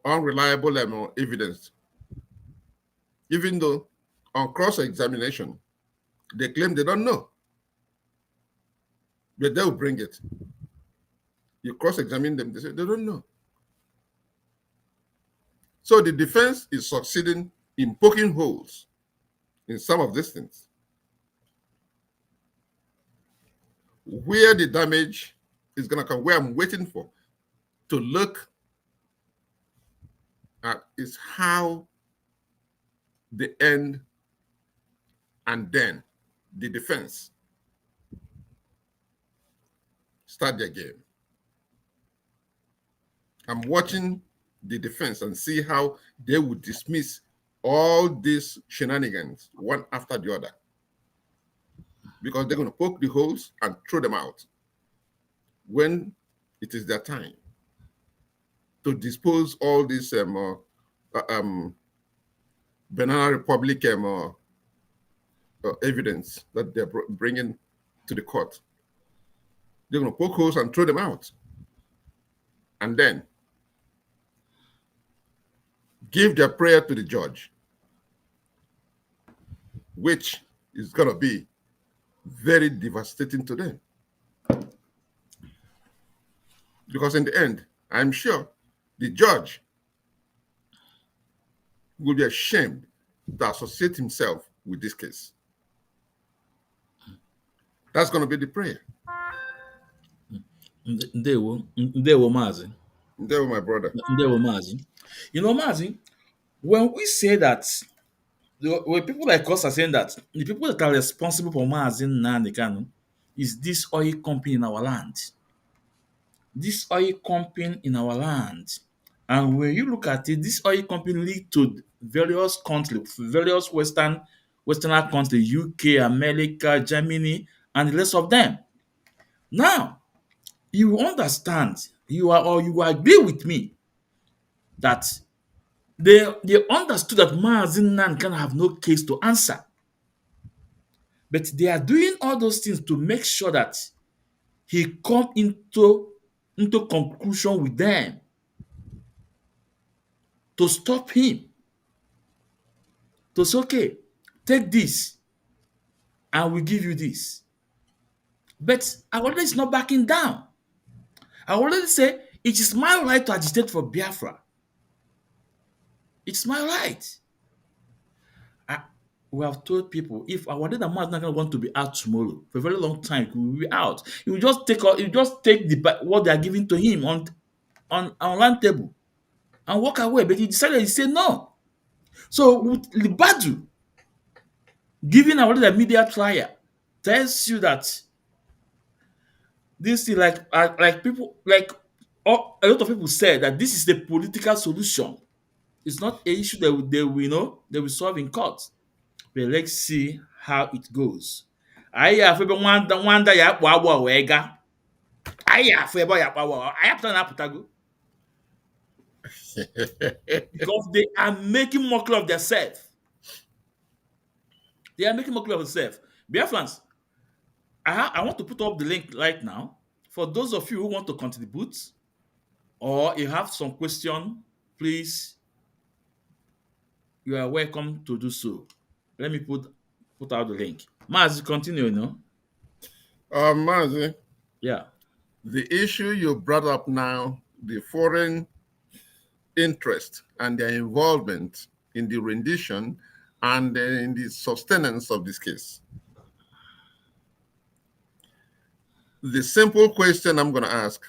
S4: unreliable evidence, even though on cross-examination, they claim they don't know, but they'll bring it. You cross-examine them, they say they don't know. So the defense is succeeding in poking holes in some of these things. Where the damage is going to come, where I'm waiting for to look at is how the end and then the defense start their game. I'm watching the defense and see how they would dismiss all these shenanigans one after the other, because they're going to poke the holes and throw them out when it is their time to dispose all this Banana Republic evidence that they're bringing to the court. They're going to poke holes and throw them out, and then give their prayer to the judge, which is going to be very devastating to them. Because in the end, I'm sure the judge will be ashamed to associate himself with this case. That's going to be the prayer.
S3: Ndewo Mazi.
S4: Ndewo, my brother.
S3: Ndewo Mazi. You know, Mazi, when we say that, when people like us are saying that the people that are responsible for Mazi Nnamdi Kanu is this oil company in our land. This oil company in our land. And when you look at it, this oil company lead to various countries, various Westerner countries, UK, America, Germany, and the rest of them. Now, you understand, you agree with me that they understood that Mazi Nnamdi can have no case to answer. But they are doing all those things to make sure that he come into conclusion with them, to stop him, to say, okay, take this, and we give you this. But Awole is not backing down. Awole say, it is my right to agitate for Biafra. It's my right. We have told people, if Awole and Mazi not want to be out tomorrow for a very long time, he will be out. He will just take what they are giving to him on land table and walk away. But he decided, he said no. So with Libadu giving Awole the media trial tells you that this is like people a lot of people said that this is the political solution. It's not an issue that they will solve in court. But let's see how it goes. Anyị afọ ebe nwanda ya akpụ agbọ wee gaa. Anyị afọ ebe ọ ya akpụ agbọ. Anyị apụta na apụtago. Because they are making mockery of themselves. They are making mockery of themselves. Biafrans, I want to put up the link right now. For those of you who want to contribute or you have some question, please, you are welcome to do so. Let me put out the link. Mazi, continue, no?
S4: Mazi,
S3: Yeah.
S4: the issue you brought up now, the foreign interest and their involvement in the rendition and in the sustenance of this case. The simple question I'm going to ask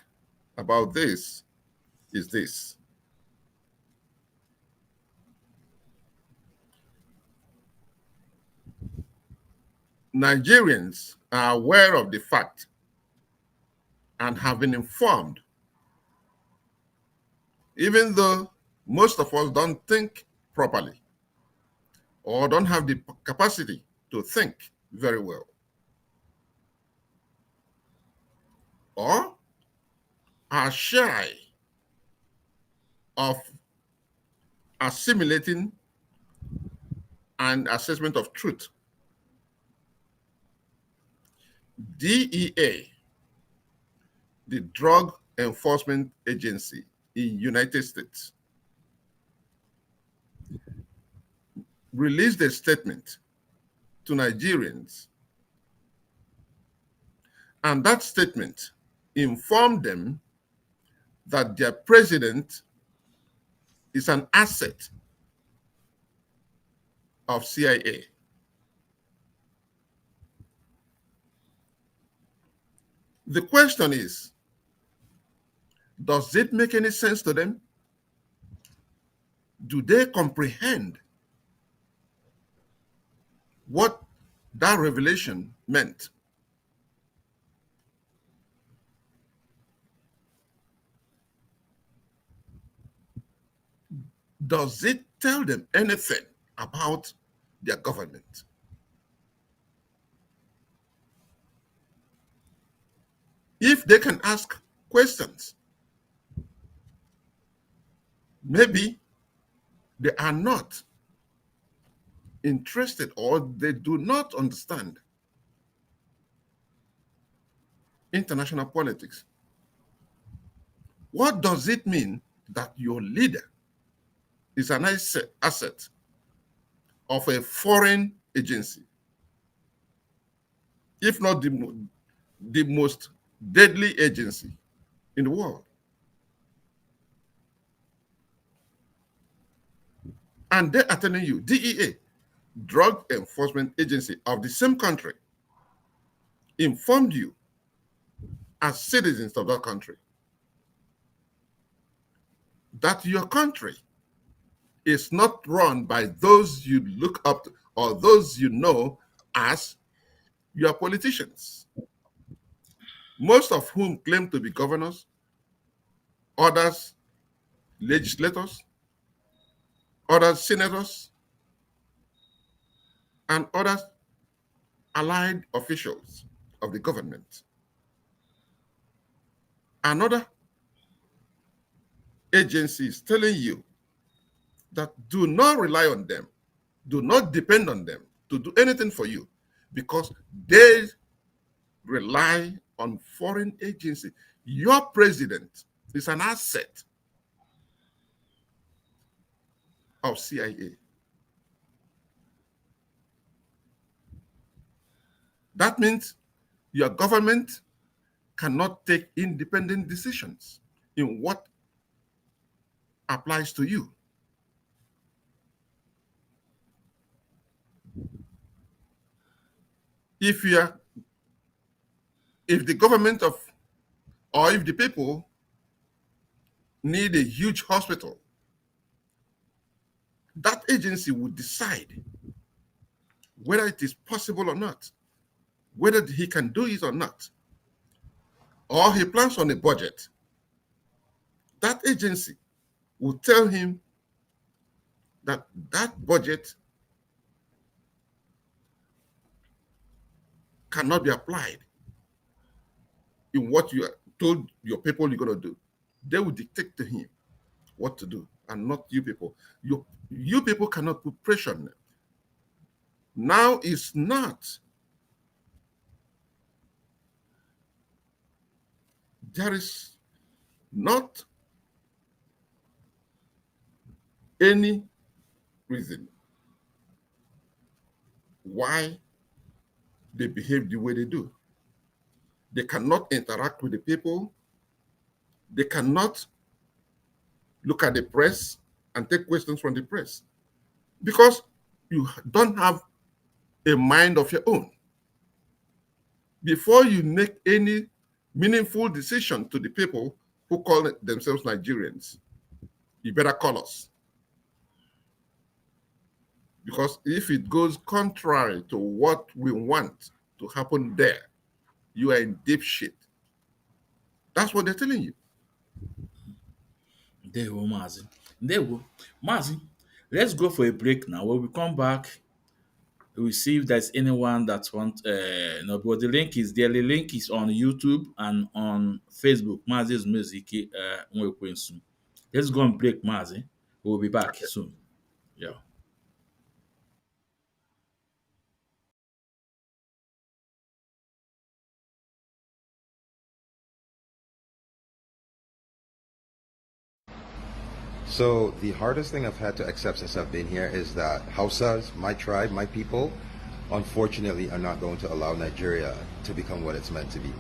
S4: about this is this. Nigerians are aware of the fact and have been informed, even though most of us don't think properly or don't have the capacity to think very well, or are shy of assimilating an assessment of truth. DEA, the Drug Enforcement Agency in United States, released a statement to Nigerians, and that statement informed them that their president is an asset of CIA. The question is, does it make any sense to them? Do they comprehend what that revelation meant? Does it tell them anything about their government? If they can ask questions, maybe they are not interested or they do not understand international politics. What does it mean that your leader is an asset of a foreign agency, if not the most deadly agency in the world? And they are telling you, DEA, Drug Enforcement Agency of the same country, informed you as citizens of that country that your country is not run by those you look up to or those you know as your politicians, most of whom claim to be governors, others legislators, others senators, and others allied officials of the government. Another agency is telling you that do not rely on them, do not depend on them to do anything for you, because they rely on foreign agency. Your president is an asset of CIA. That means your government cannot take independent decisions in what applies to you. If the government of, or if the people need a huge hospital, that agency would decide whether it is possible or not, whether he can do it or not, or he plans on a budget. That agency will tell him that that budget cannot be applied in what you told your people you're going to do. They will dictate to him what to do, and not you people. You people cannot put pressure on them. Now it's not. There is not any reason why they behave the way they do. They cannot interact with the people. They cannot look at the press and take questions from the press because you don't have a mind of your own. Before you make any meaningful decision to the people who call themselves Nigerians, you better call us. Because if it goes contrary to what we want to happen there, you are in deep shit. That's what they're telling you.
S3: There you go, Mazi. There you go. Mazi, let's go for a break now. When we come back, we'll see if there's anyone that wants, no, but the link is there. The link is on YouTube and on Facebook. Mazi's Music, Nwekwensu. Let's go and break, Mazi. We'll be back soon. Yeah.
S8: So the hardest thing I've had to accept since I've been here is that Hausas, my tribe, my people, unfortunately are not going to allow Nigeria to become what it's meant to be.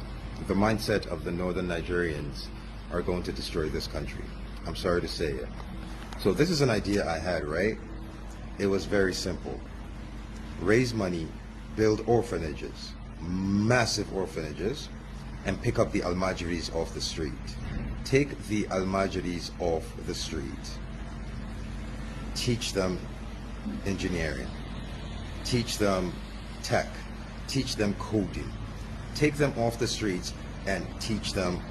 S8: The mindset of the northern Nigerians are going to destroy this country. I'm sorry to say it. So this is an idea I had, right? It was very simple. Raise money, build orphanages, massive orphanages, and pick up the Almajiris off the street. Take the Almajiris off the street. Teach them engineering. Teach them tech. Teach them coding. Take them off the streets and teach them,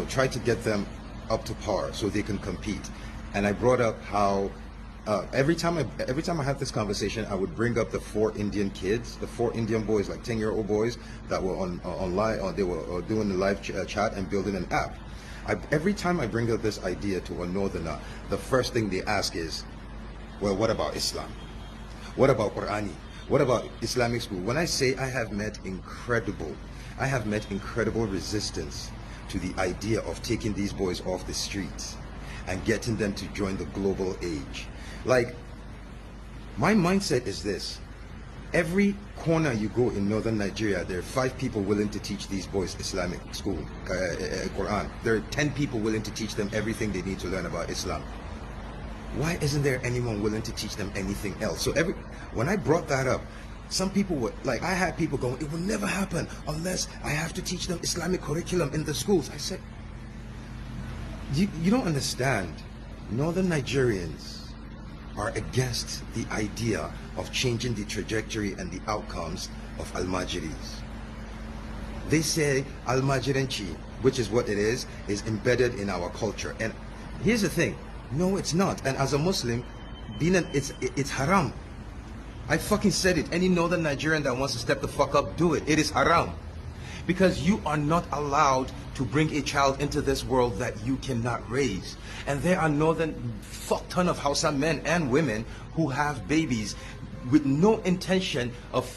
S8: try to get them up to par so they can compete. And I brought up how every time I had this conversation, I would bring up the 4 Indian kids, the 4 Indian boys, like 10-year-old boys that were online, they were doing the live chat and building an app. Every time I bring up this idea to a northerner, the first thing they ask is, well, what about Islam? What about Qur'ani? What about Islamic school? When I say I have met incredible resistance to the idea of taking these boys off the streets and getting them to join the global age. Like, my mindset is this. Every corner you go in northern Nigeria, there are 5 people willing to teach these boys Islamic school, Quran. There are 10 people willing to teach them everything they need to learn about Islam. Why isn't there anyone willing to teach them anything else? So when I brought that up, some people were like, I had people going, it will never happen unless I have to teach them Islamic curriculum in the schools. I said, you don't understand. Northern Nigerians are against the idea of changing the trajectory and the outcomes of Almajiris. They say Almajiranchi, which is what it is embedded in our culture. And here's the thing, no, it's not. And as a Muslim, it's haram. I fucking said it. Any northern Nigerian that wants to step the fuck up, do it. It is haram. Because you are not allowed to bring a child into this world that you cannot raise. And there are fuck ton of Hausa men and women who have babies with no intention of,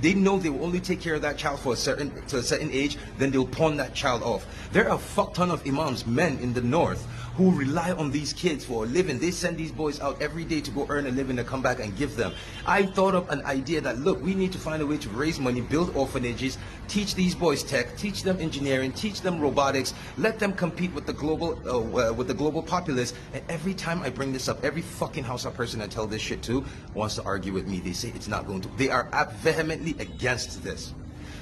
S8: they know they will only take care of that child to a certain age, then they'll pawn that child off. There are a fuck ton of imams, men in the north, who rely on these kids for a living. They send these boys out every day to go earn a living to come back and give them. I thought of an idea that, look, we need to find a way to raise money, build orphanages, teach these boys tech, teach them engineering, teach them robotics, let them compete with the global populace. And every time I bring this up, every fucking Hausa person I tell this shit to wants to argue with me. They say it's not going to. They are vehemently against this.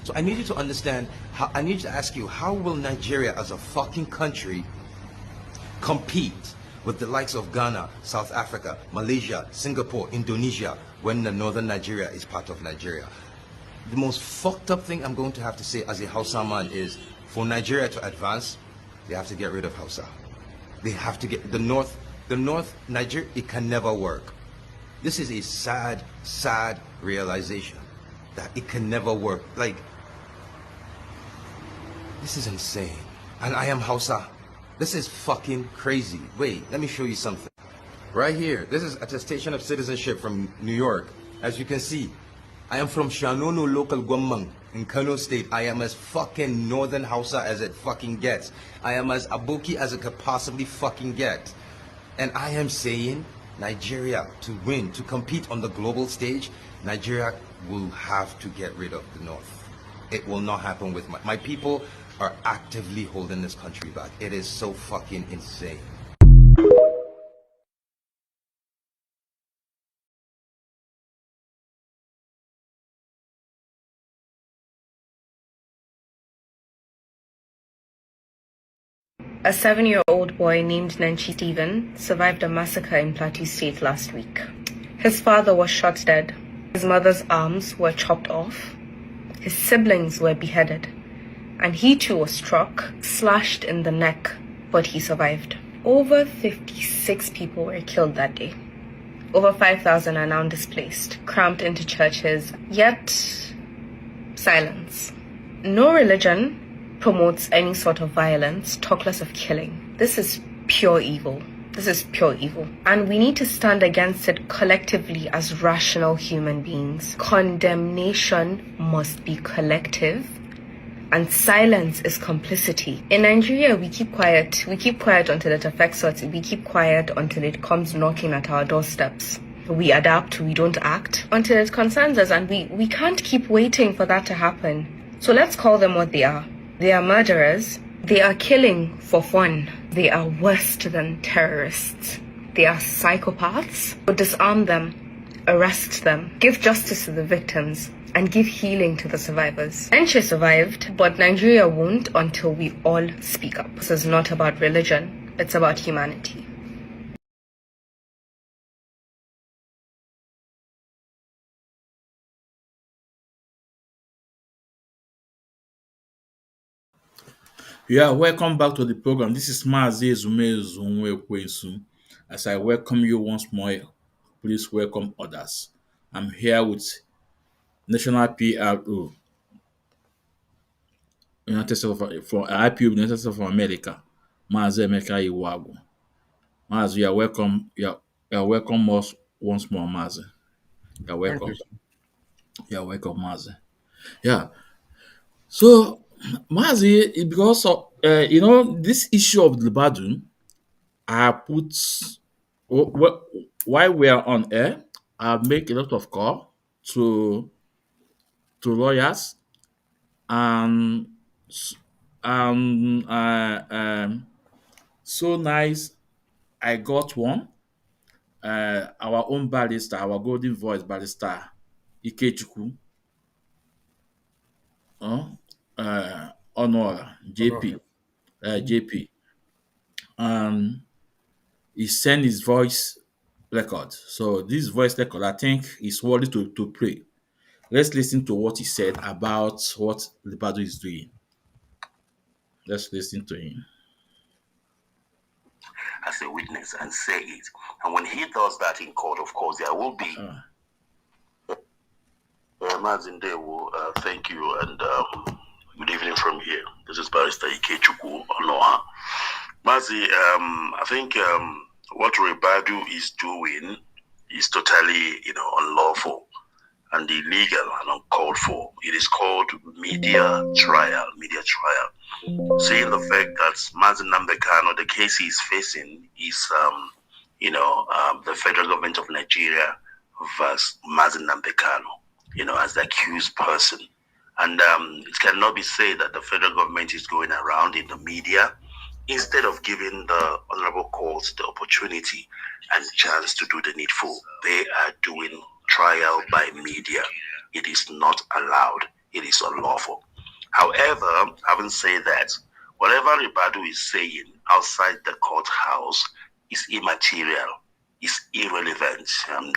S8: So I need you to understand, I need to ask you, how will Nigeria as a fucking country compete with the likes of Ghana, South Africa, Malaysia, Singapore, Indonesia, when the northern Nigeria is part of Nigeria? The most fucked up thing I'm going to have to say as a Hausa man is, for Nigeria to advance, they have to get rid of Hausa. They have to get the north Nigeria, it can never work. This is a sad realization that it can never work. Like, this is insane. And I am Hausa. This is fucking crazy. Wait, let me show you something. Right here, this is attestation of citizenship from New York. As you can see, I am from Shanono local government in Kanu state. I am as fucking northern Hausa as it fucking gets. I am as Aboki as it could possibly fucking get. And I am saying, Nigeria, to win, to compete on the global stage, Nigeria will have to get rid of the north. It will not happen with my people are actively holding this country back. It is so fucking insane.
S9: A 7-year-old boy named Nnamdi Stephen survived a massacre in Plateau State last week. His father was shot dead. His mother's arms were chopped off. His siblings were beheaded. And he too was struck, slashed in the neck, but he survived. Over 56 people were killed that day. Over 5,000 are now displaced, cramped into churches, yet silence. No religion promotes any sort of violence, talk less of killing. This is pure evil. This is pure evil. And we need to stand against it collectively as rational human beings. Condemnation must be collective, and silence is complicity. In Nigeria, we keep quiet. We keep quiet until it affects us. We keep quiet until it comes knocking at our doorsteps. We adapt, we don't act until it concerns us, and we can't keep waiting for that to happen. So let's call them what they are. They are murderers. They are killing for fun. They are worse than terrorists. They are psychopaths. So disarm them, arrest them, give justice to the victims, and give healing to the survivors. Enche survived, but Nigeria won't until we all speak up. This is not about religion. It's about humanity.
S3: Yeah, welcome back to the program. This is Mazi As I welcome you once more, please welcome others. I'm here with National PRO, United States for IPO, United States of America, Mazi Emeka Iwagu. Mazi, you are welcome. You are welcome once more, Mazi. You are welcome. You are welcome, Mazi. Yeah. So, Mazi, because of this issue of the Badun, I put while we are on air, I make a lot of call to lawyers and and so nice. I got one. Our own barrister, our golden voice barrister, Ikechukwu, Honor JP, JP, and he sent his voice record. So this voice record, I think, is worthy to play. Let's listen to what he said about what Libado is doing. Let's listen to him.
S10: As a witness and say it. And when he does that in court, of course, there will be. Mazindewo, thank you, and good evening from here. This is Barrister Ikechukwu Onoha. Mazi, I think what Ribadu is doing is totally, unlawful and illegal and uncalled for. It is called media trial. Saying the fact that Mazi Nnamdi Kanu, the case he's facing is, the federal government of Nigeria versus Mazi Nnamdi Kanu, as the accused person. And it cannot be said that the federal government is going around in the media instead of giving the honorable courts the opportunity and chance to do the needful. They are doing trial by media. It is not allowed. It is unlawful. However, having said that, whatever Ribadu is saying outside the courthouse is immaterial, is irrelevant, and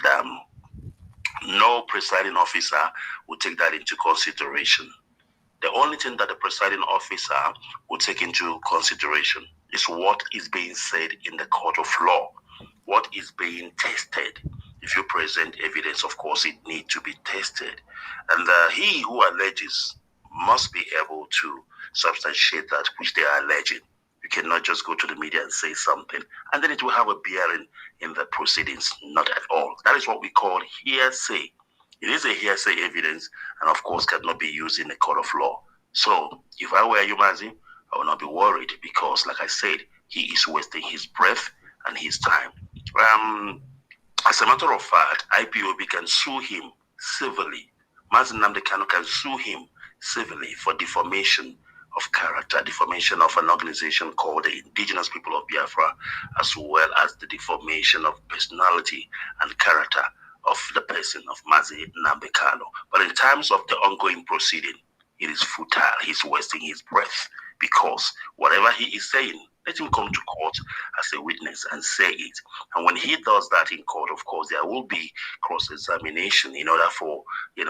S10: no presiding officer will take that into consideration. The only thing that the presiding officer will take into consideration is what is being said in the court of law, what is being tested. If you present evidence, of course, it needs to be tested. And he who alleges must be able to substantiate that which they are alleging. You cannot just go to the media and say something, and then it will have a bearing in the proceedings. Not at all. That is what we call hearsay. It is a hearsay evidence, and of course cannot be used in a court of law. So, if I were you, Mazi, I would not be worried because, like I said, he is wasting his breath and his time. As a matter of fact, IPOB can sue him civilly. Mazi Nnamdi Kanu can sue him civilly for defamation of character, defamation of an organization called the Indigenous People of Biafra, as well as the defamation of personality and character of the person of Mazi Nnamdi Kanu. But in terms of the ongoing proceeding, it is futile. He's wasting his breath because whatever he is saying, let him come to court as a witness and say it. And when he does that in court, of course, there will be cross-examination in order for the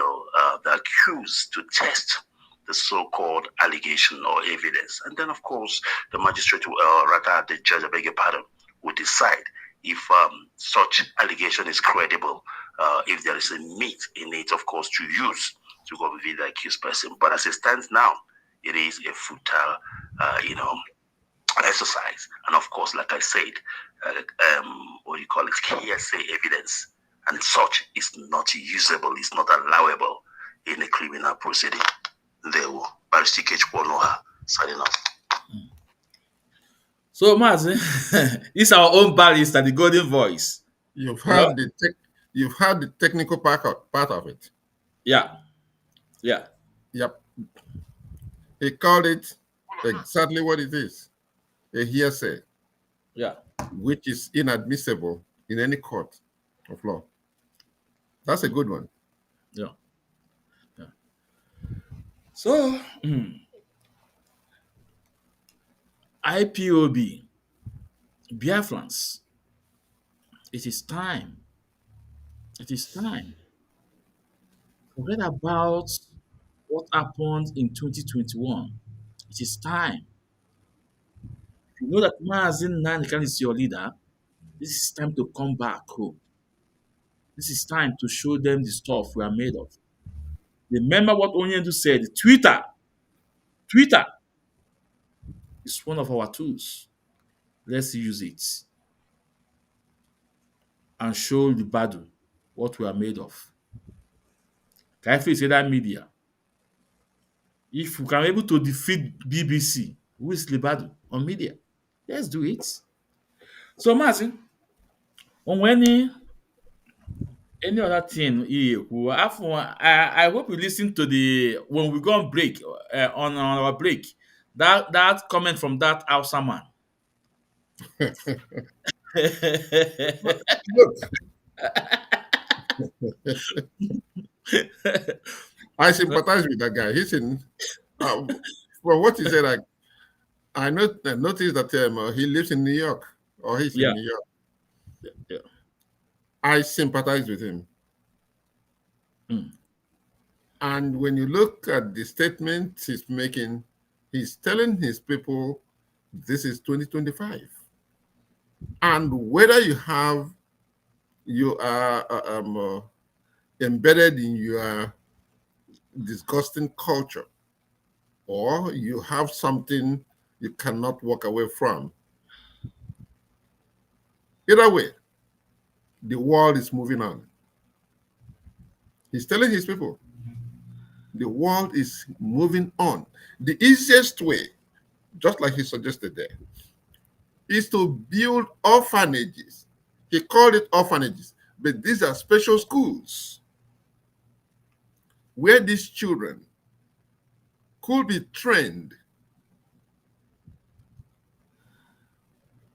S10: accused to test the so-called allegation or evidence. And then, of course, the magistrate, rather the judge, I beg your pardon, will decide if such allegation is credible, if there is a meat in it, of course, to use to convict the accused person. But as it stands now, it is a futile, exercise. And of course, like I said, what do you call it, hearsay evidence and such is not usable, it's not allowable in a criminal proceeding. There will Barrister Kechukwu signing off.
S3: So, Mazi, it's our own barrister, the golden voice.
S4: You've heard the technical part of it.
S3: Yeah.
S4: Yep. He called it exactly what it is, a hearsay.
S3: Yeah.
S4: Which is inadmissible in any court of law. That's a good one.
S3: Yeah. So, IPOB, Biafrans, it is time. Forget about what happened in 2021. It is time. You know that Mazi Nnamdi is your leader. This is time to come back home. This is time to show them the stuff we are made of. Remember what Onyendu said, Twitter is one of our tools. Let's use it and show the battle what we are made of. Can I say that media? If we can be able to defeat BBC, who is Libadu on media? Let's do it. So, Mazi, on any other thing, I hope you listen to when we go on break, on our break, that comment from that Hausa man.
S4: Look, I sympathize with that guy. He's in. Well, what he said, I noticed that he lives in New York, or he's in New York.
S3: Yeah.
S4: I sympathize with him. And when you look at the statement he's making, he's telling his people this is 2025. And whether you are embedded in your disgusting culture, or you have something you cannot walk away from, either way, the world is moving on. He's telling his people, the world is moving on. The easiest way, just like he suggested there, is to build orphanages. He called it orphanages, but these are special schools where these children could be trained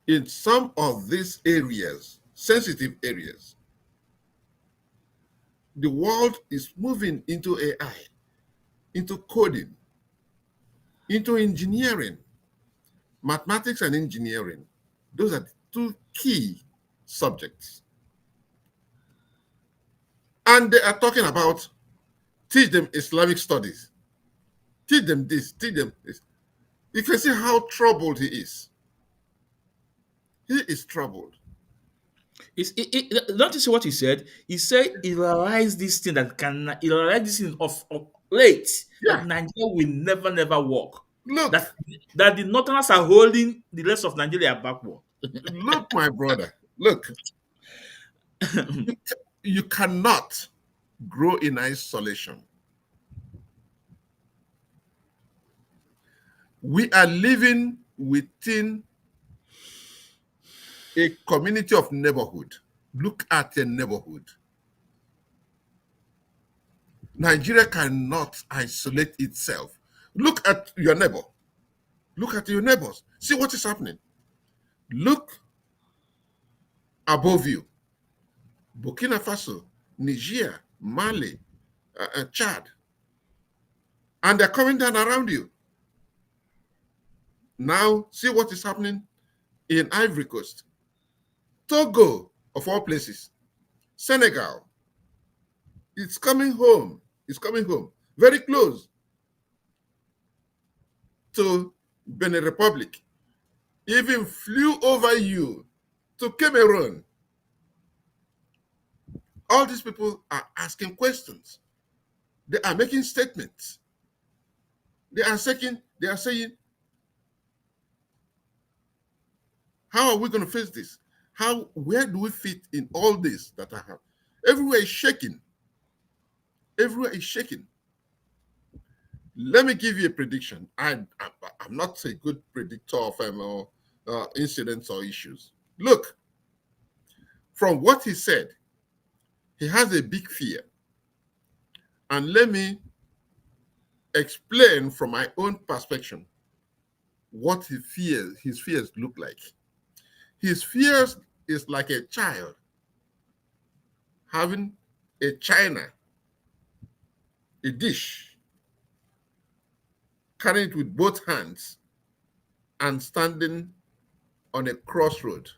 S4: in some of these areas, sensitive areas. The world is moving into AI, into coding, into engineering, mathematics and engineering. Those are the two key subjects. And they are talking about teach them Islamic studies. Teach them this, teach them this. You can see how troubled he is. He is troubled.
S3: Don't you see what he said? He said he realized this thing of late, that Nigeria will never work.
S4: Look,
S3: that the Northerners are holding the rest of Nigeria backward.
S4: Look, my brother, look. You cannot grow in isolation. We are living within a community of neighborhood. Look at a neighborhood. Nigeria cannot isolate itself. Look at your neighbor. Look at your neighbors. See what is happening. Look above you. Burkina Faso, Niger, Mali, Chad. And they're coming down around you. Now, see what is happening in Ivory Coast. Togo, of all places. Senegal. It's coming home. It's coming home. Very close to Benin Republic. Even flew over you to Cameroon. All these people are asking questions. They are making statements. They are saying, how are we going to face this? Where do we fit in all this that I have? Everywhere is shaking. Everywhere is shaking. Let me give you a prediction. I'm not a good predictor of incidents or issues. Look, from what he said, he has a big fear. And let me explain from my own perspective what his fears look like. His fears is like a child having a china, a dish, carrying it with both hands and standing on a crossroad.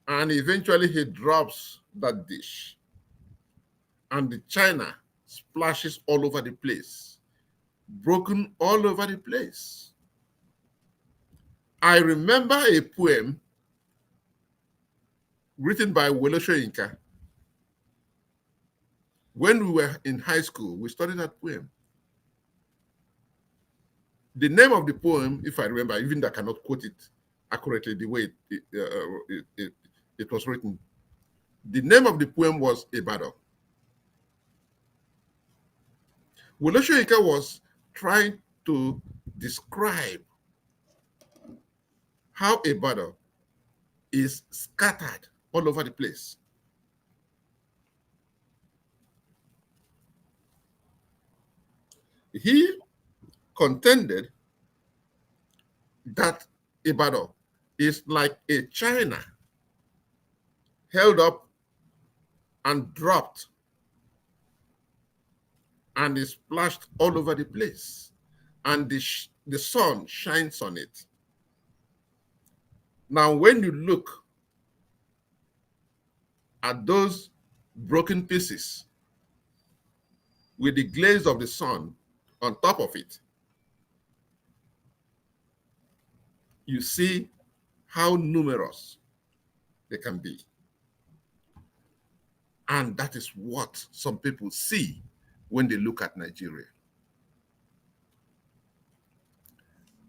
S4: And eventually he drops that dish and the china splashes all over the place, broken all over the place. I remember a poem written by Wole Soyinka. When we were in high school, we studied that poem. The name of the poem, if I remember, even though I cannot quote it accurately the way it was written, the name of the poem was Ibadan. Wole Soyinka was trying to describe how Ibadan is scattered all over the place. He contended that Ibadan is like a china held up and dropped and is splashed all over the place, and the sun shines on it. Now, when you look at those broken pieces with the glaze of the sun on top of it, you see how numerous they can be. And that is what some people see when they look at Nigeria.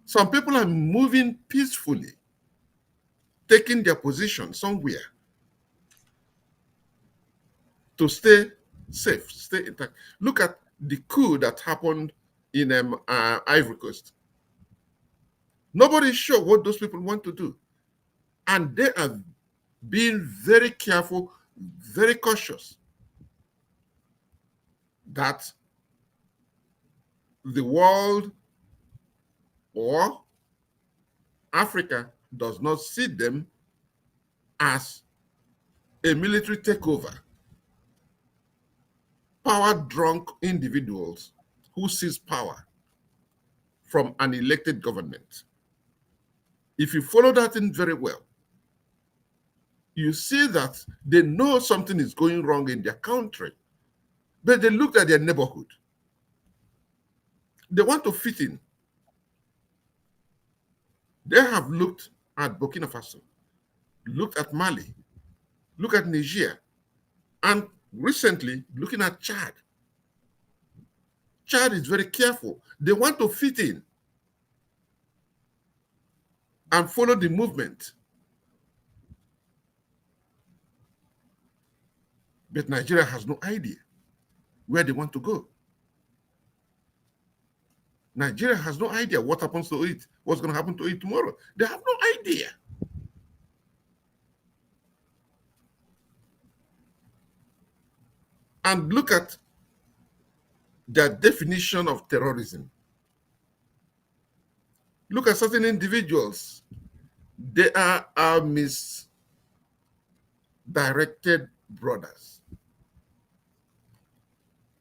S4: Some people are moving peacefully, taking their position somewhere to stay safe, stay intact. Look at the coup that happened in Ivory Coast. Nobody's sure what those people want to do. And they are being very careful, very cautious that the world or Africa does not see them as a military takeover, power-drunk individuals who seize power from an elected government. If you follow that in very well, you see that they know something is going wrong in their country, but they look at their neighborhood. They want to fit in. They have looked at Burkina Faso, looked at Mali, look at Niger, and recently looking at Chad. Chad is very careful. They want to fit in and follow the movement. But Nigeria has no idea where they want to go. Nigeria has no idea what happens to it, what's going to happen to it tomorrow. They have no idea. and look at their definition of terrorism. Look at certain individuals. They are our misdirected brothers.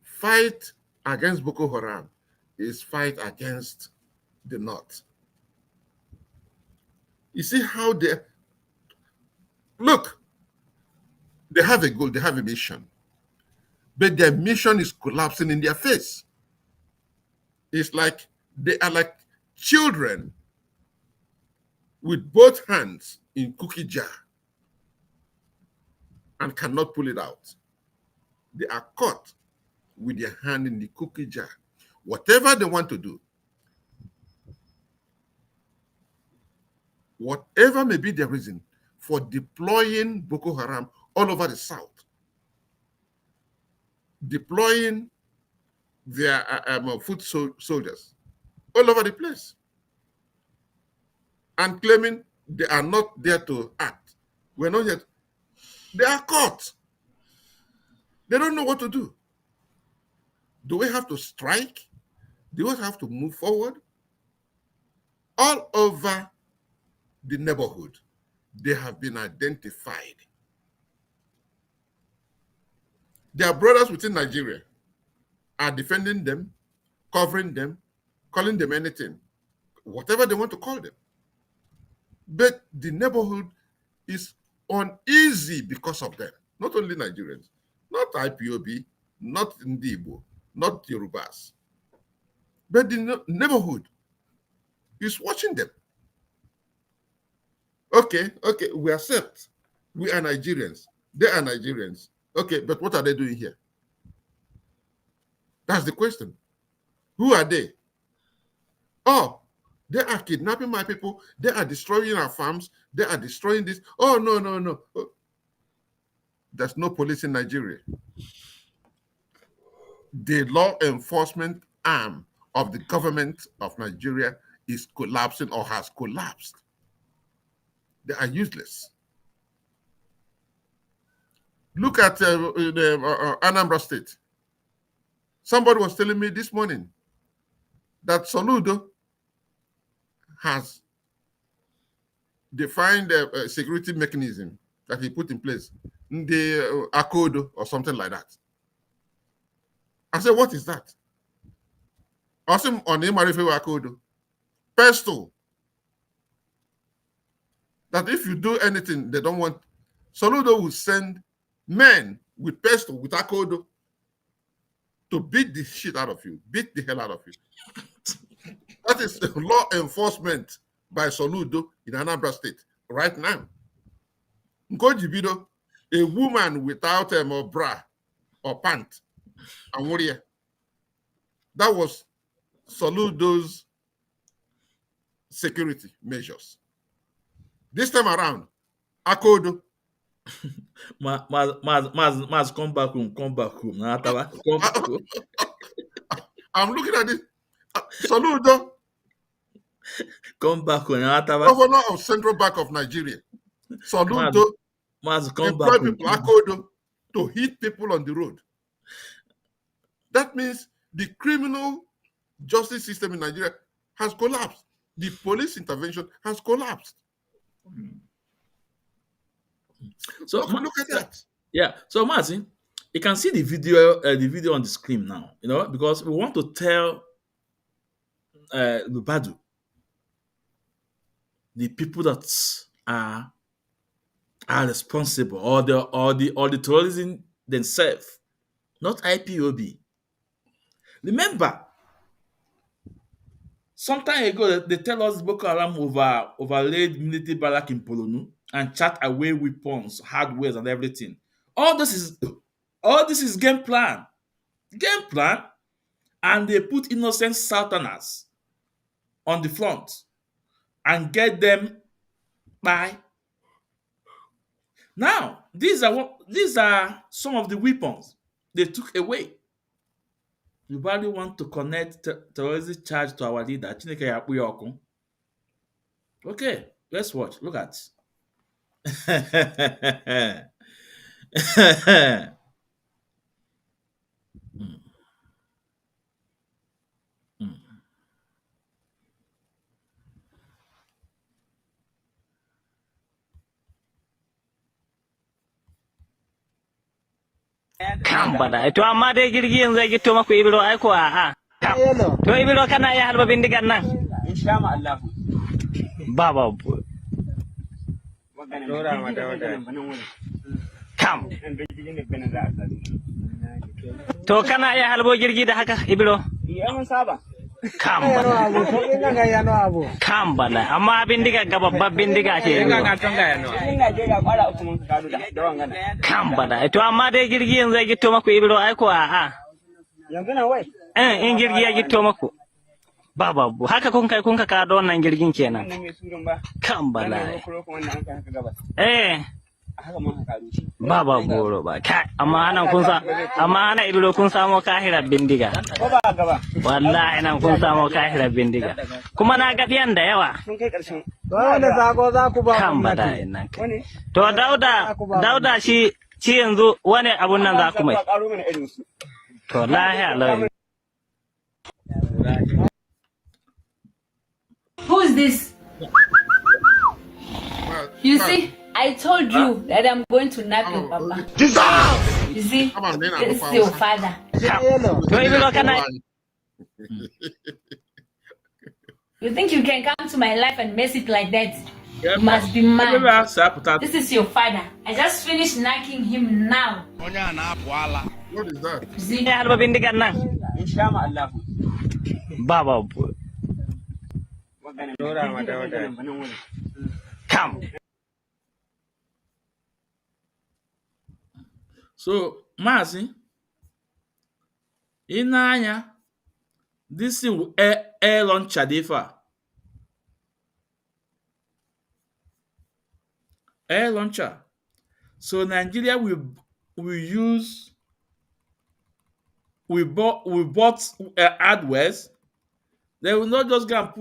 S4: Fight against Boko Haram is fight against the North. You see how they look, they have a goal, they have a mission, but their mission is collapsing in their face. It's like they are like children with both hands in cookie jar and cannot pull it out. They are caught with their hand in the cookie jar. Whatever they want to do, whatever may be the reason for deploying Boko Haram all over the South, deploying their foot soldiers all over the place, and claiming they are not there to act. We're not yet. They are caught. They don't know what to do. Do we have to strike? Do we have to move forward? All over the neighborhood, they have been identified. Their brothers within Nigeria are defending them, covering them, calling them anything, whatever they want to call them. But the neighborhood is uneasy because of them. Not only Nigerians, not IPOB, not Ndibo, not Yorubas, but the neighborhood is watching them. Okay, we accept. We are Nigerians. They are Nigerians. Okay, but what are they doing here? That's the question. Who are they? Oh, they are kidnapping my people. They are destroying our farms. They are destroying this. Oh, no. Oh, there's no police in Nigeria. The law enforcement arm of the government of Nigeria is collapsing or has collapsed. They are useless. Look at Anambra State. Somebody was telling me this morning that Soludo has defined a security mechanism that he put in place, the Akodo or something like that. I said, what is that? Awesome on Akodo. Pesto. That if you do anything they don't want, Soludo will send men with pesto, with Akodo, to beat the shit out of you, beat the hell out of you. That is the law enforcement by Soludo in Anambra State right now. Nkojibido, a woman without a bra or pant, and warrior. That was Soludo's security measures. This time around, Akodo.
S3: Maz, come back home. Come back home.
S4: I'm looking at this. Soludo,
S3: come back home.
S4: governor of Central Bank of Nigeria. Soludo,
S3: Maz, come
S4: employ
S3: back
S4: people,
S3: home.
S4: Akodo, to hit people on the road. That means the criminal justice system in Nigeria has collapsed. The police intervention has collapsed. So look at that.
S3: Yeah. So Mazi, you can see the video on the screen now. Because we want to tell Lubadu, the people that are responsible, or the terrorism themselves, not IPOB. Remember, some time ago they tell us Boko Haram overlaid military barrack in Polonu and chart away weapons, hardware, and everything. All this is game plan, and they put innocent Southerners on the front and get them by. Now, these are some of the weapons they took away. You probably want to connect terrorism charge to our leader, Chineke Yakpuyoku. Okay, let's watch. Look at.
S11: Kambada to amma dai jirgi yanzu ya gito maku ibiro ai ko a'a to ibiro kana ya halba bindigan nan insha Allah baba dora ma da kam to kana ya halbo jirgi da haka ibiro mun saba Kambala, amma bindiga ga babbar bindiga ce. Kambala, to amma dai jirgi yanzu ya gito maku ibiro ai ko a'a. Yanzu na wai? In jirgi ya gito maku. Babu, haka kun ka kada wannan jirgin kenan. Kambala. Baba goro ba kai amma anan kun sa amma ana ibilo kun samo kahira bindiga wallahi nan kun samo kahira bindiga kuma na ga biyan da yawa sun kai karshen wanda zago za ku ba kan bada ina to dauda shi yanzu wani abun nan za ku mai to lahi alai
S1: Who is this? You see, I told you that I'm going to nap your papa. You see, this is your father. You think you can come to my life and mess it like that? You must be mad. This is your father. I just finished knocking him now.
S4: What is that?
S11: You see, Baba. Come.
S3: So, Mazi, inanya, this is air launcher defa. Air launcher. So Nigeria we bought hardwares. They will not just go and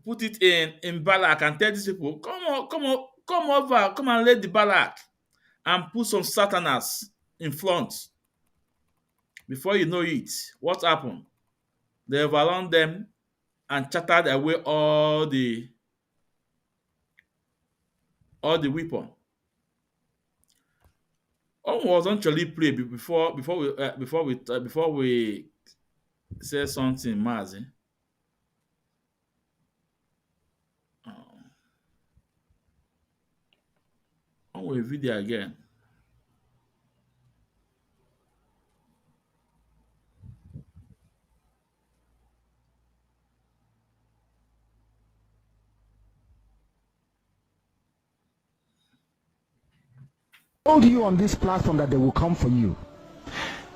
S3: put it in Balak and tell these people, come over, come and lay the Balak and put some satanas in front. Before you know it, what happened? They overrun them and chattered away all the weapon. All was actually played before we say something, Mazi. We video again.
S12: Told you on this platform that they will come for you.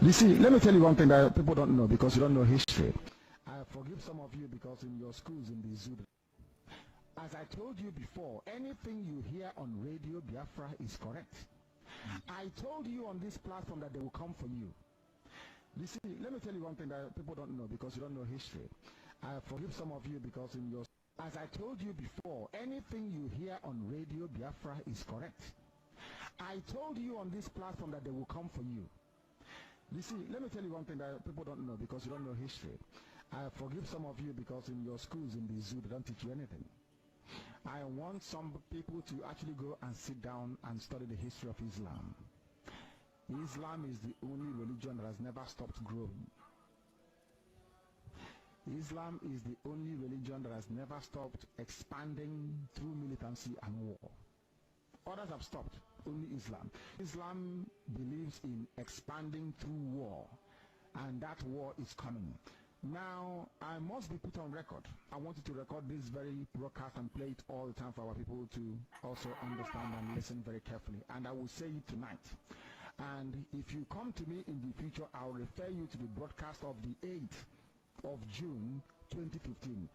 S12: You see, let me tell you one thing that people don't know because you don't know history. I forgive some of you because in your schools in the zoo. As I told you before, anything you hear on Radio Biafra is correct. I told you on this platform that they will come for you. You see, let me tell you one thing that people don't know because you don't know history. I forgive some of you because in your... As I told you before, anything you hear on Radio Biafra is correct. I told you on this platform that they will come for you. You see, let me tell you one thing that people don't know because you don't know history. I forgive some of you because in your schools in the zoo they don't teach you anything. I want some people to actually go and sit down and study the history of Islam. Islam is the only religion that has never stopped growing. Islam is the only religion that has never stopped expanding through militancy and war. Others have stopped, only Islam. Islam believes in expanding through war, and that war is coming. Now, I must be put on record. I want you to record this very broadcast and play it all the time for our people to also understand and listen very carefully. And I will say it tonight. And if you come to me in the future, I'll refer you to the broadcast of the 8th of June 2015.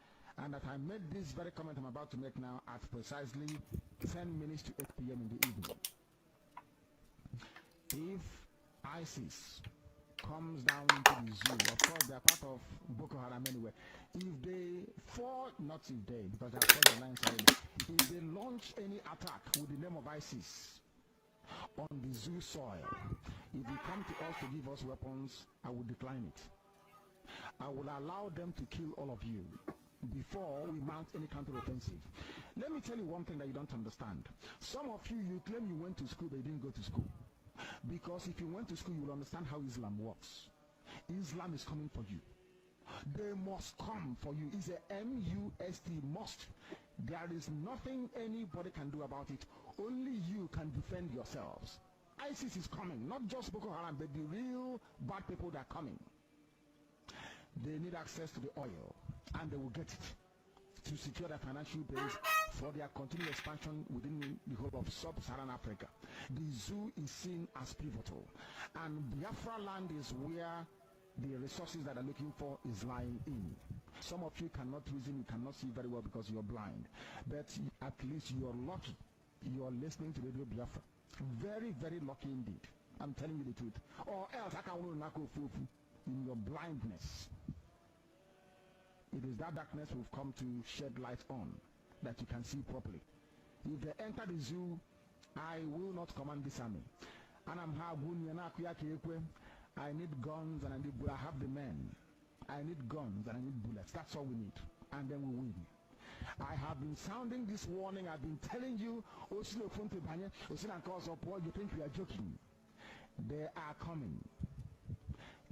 S12: And that I made this very comment I'm about to make now at precisely 10 minutes to 8 p.m. in the evening. If ISIS comes down into the zoo, of course they are part of Boko Haram anyway. If they fall, not if they, because they have crossed the lines already. If they launch any attack with the name of ISIS on the zoo soil, if they come to us to give us weapons, I will decline it. I will allow them to kill all of you before we mount any counter-offensive. Let me tell you one thing that you don't understand. Some of you, you claim you went to school, but you didn't go to school. Because if you went to school, you will understand how Islam works. Islam is coming for you. They must come for you. It's a M-U-S-T, must. There is nothing anybody can do about it. Only you can defend yourselves. ISIS is coming, not just Boko Haram, but the real bad people that are coming. They need access to the oil, and they will get it to secure their financial base for their continued expansion within the whole of sub-Saharan Africa. The zoo is seen as pivotal, and Biafra land is where the resources that are looking for is lying in. Some of you cannot reason, you cannot see very well because you're blind, but at least you're lucky. You're listening to Radio Biafra. Very, very lucky indeed. I'm telling you the truth. Or else I can in your blindness. It is that darkness we've come to shed light on, that you can see properly. If they enter the zoo, I will not command this army. And I need guns and I need bullets. I have the men. I need guns and I need bullets. That's all we need. And then we win. I have been sounding this warning. I've been telling you, you think we are joking. They are coming.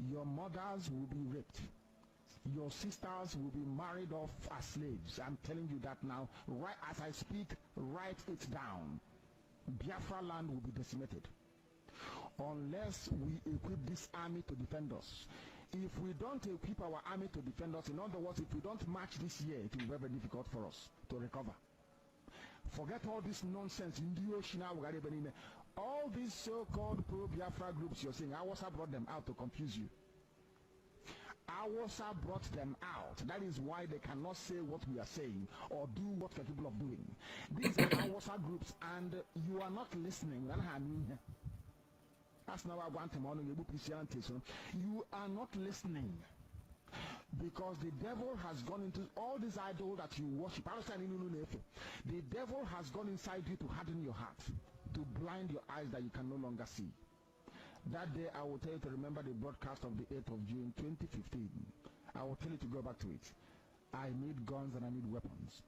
S12: Your mothers will be raped. Your sisters will be married off as slaves. I'm telling you that now. Right as I speak, write it down. Biafra land will be decimated unless we equip this army to defend us. If we don't equip our army to defend us, in other words, if we don't march this year, it will be very difficult for us to recover. Forget all this nonsense. All these so-called pro-Biafra groups you're saying, Awasa brought them out to confuse you. Awasa brought them out. That is why they cannot say what we are saying or do what we're capable of doing. These are Awasa groups, and you are not listening. That's now I want to morning. You are not listening because the devil has gone into all these idols that you worship. The devil has gone inside you to harden your heart, to blind your eyes that you can no longer see. That day I will tell you to remember the broadcast of the 8th of June 2015. I will tell you to go back to it. I need guns and I need weapons.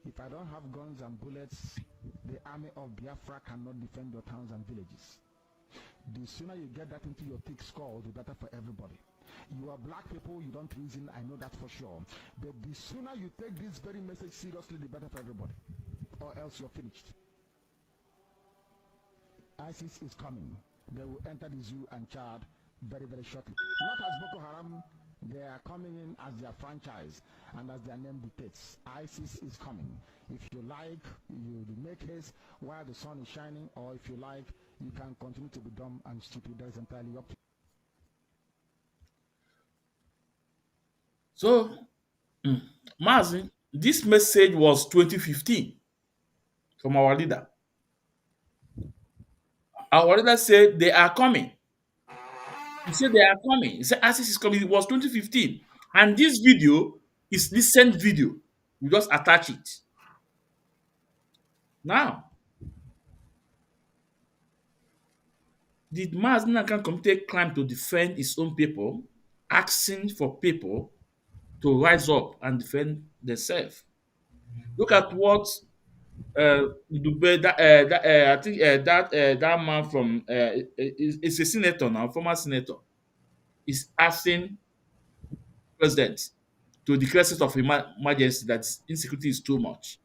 S12: If I don't have guns and bullets, the army of Biafra cannot defend your towns and villages. The sooner you get that into your thick skull, the better for everybody. You are black people, you don't reason, I know that for sure. But the sooner you take this very message seriously, the better for everybody. Or else you're finished. ISIS is coming. They will enter the zoo and Chad very, very shortly. Not as Boko Haram, they are coming in as their franchise and as their name dictates. ISIS is coming. If you like, you make haste while the sun is shining, or if you like, you can continue to be dumb and stupid. That is entirely up to you.
S3: So, Mazi, this message was 2015 from our leader. Our leader said they are coming. He said they are coming. He said ISIS is coming. It was 2015. And this video is recent video. You just attach it. Now, did Mazi Nnamdi commit crime to defend his own people, asking for people to rise up and defend themselves? Look at what I think that man from is a senator now, former senator, is asking president to declare state of emergency that insecurity is too much.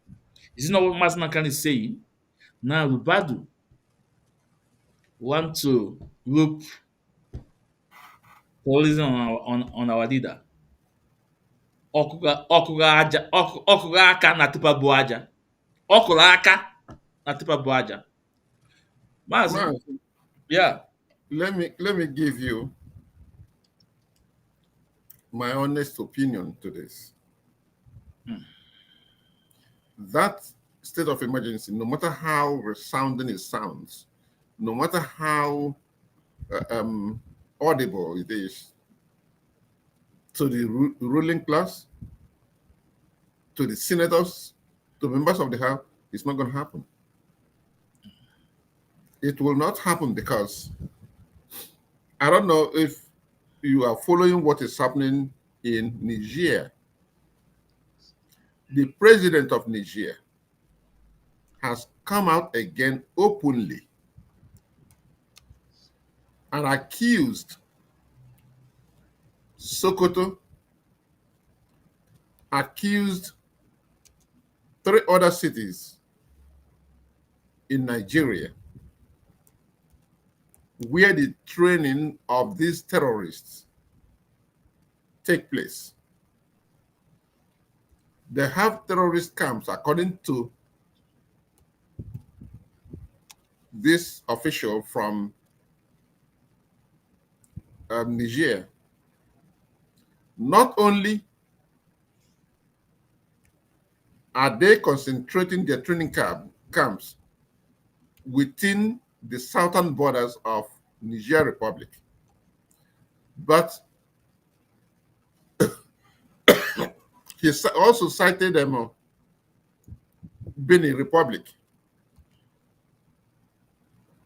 S3: Is it not what Mazi Nnamdi is saying? Now Rubadu want to rope terrorism on our leader. Ọkụrụ aka na tipa bụ aja. Ọkụrụ aka na tipa bụ aja. Mazi, yeah.
S4: Let me give you my honest opinion to this. That state of emergency, no matter how resounding it sounds, no matter how audible it is to the ruling class, to the senators, to members of the House, it's not going to happen. It will not happen because I don't know if you are following what is happening in Niger. The president of Niger has come out again openly and accused Sokoto, accused 3 other cities in Nigeria where the training of these terrorists take place. They have terrorist camps, according to this official from Niger. Not only are they concentrating their training camps within the southern borders of Niger Republic, but he also cited Benin Republic,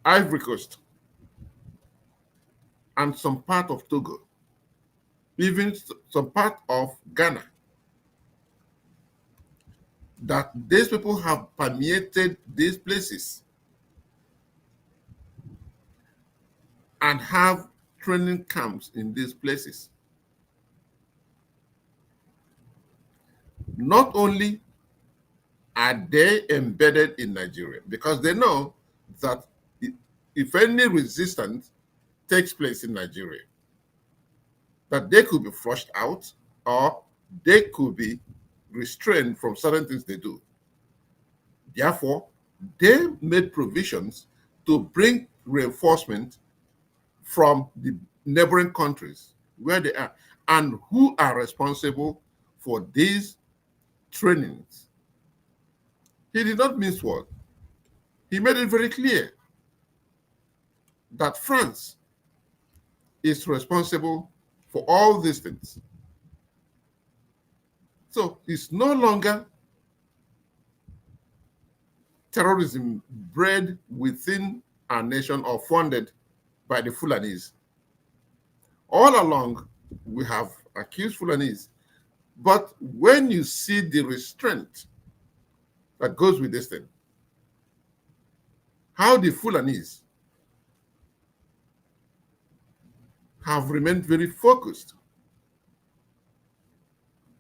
S4: Ivory Coast, and some part of Togo, even some part of Ghana, that these people have permeated these places and have training camps in these places. Not only are they embedded in Nigeria, because they know that if any resistance takes place in Nigeria, that they could be flushed out or they could be restrained from certain things they do. Therefore, they made provisions to bring reinforcement from the neighboring countries where they are and who are responsible for these trainings. He did not mince words. He made it very clear that France is responsible for all these things. So it's no longer terrorism bred within our nation or funded by the Fulanese. All along, we have accused Fulanese. But when you see the restraint that goes with this thing, how the Fulanese have remained very focused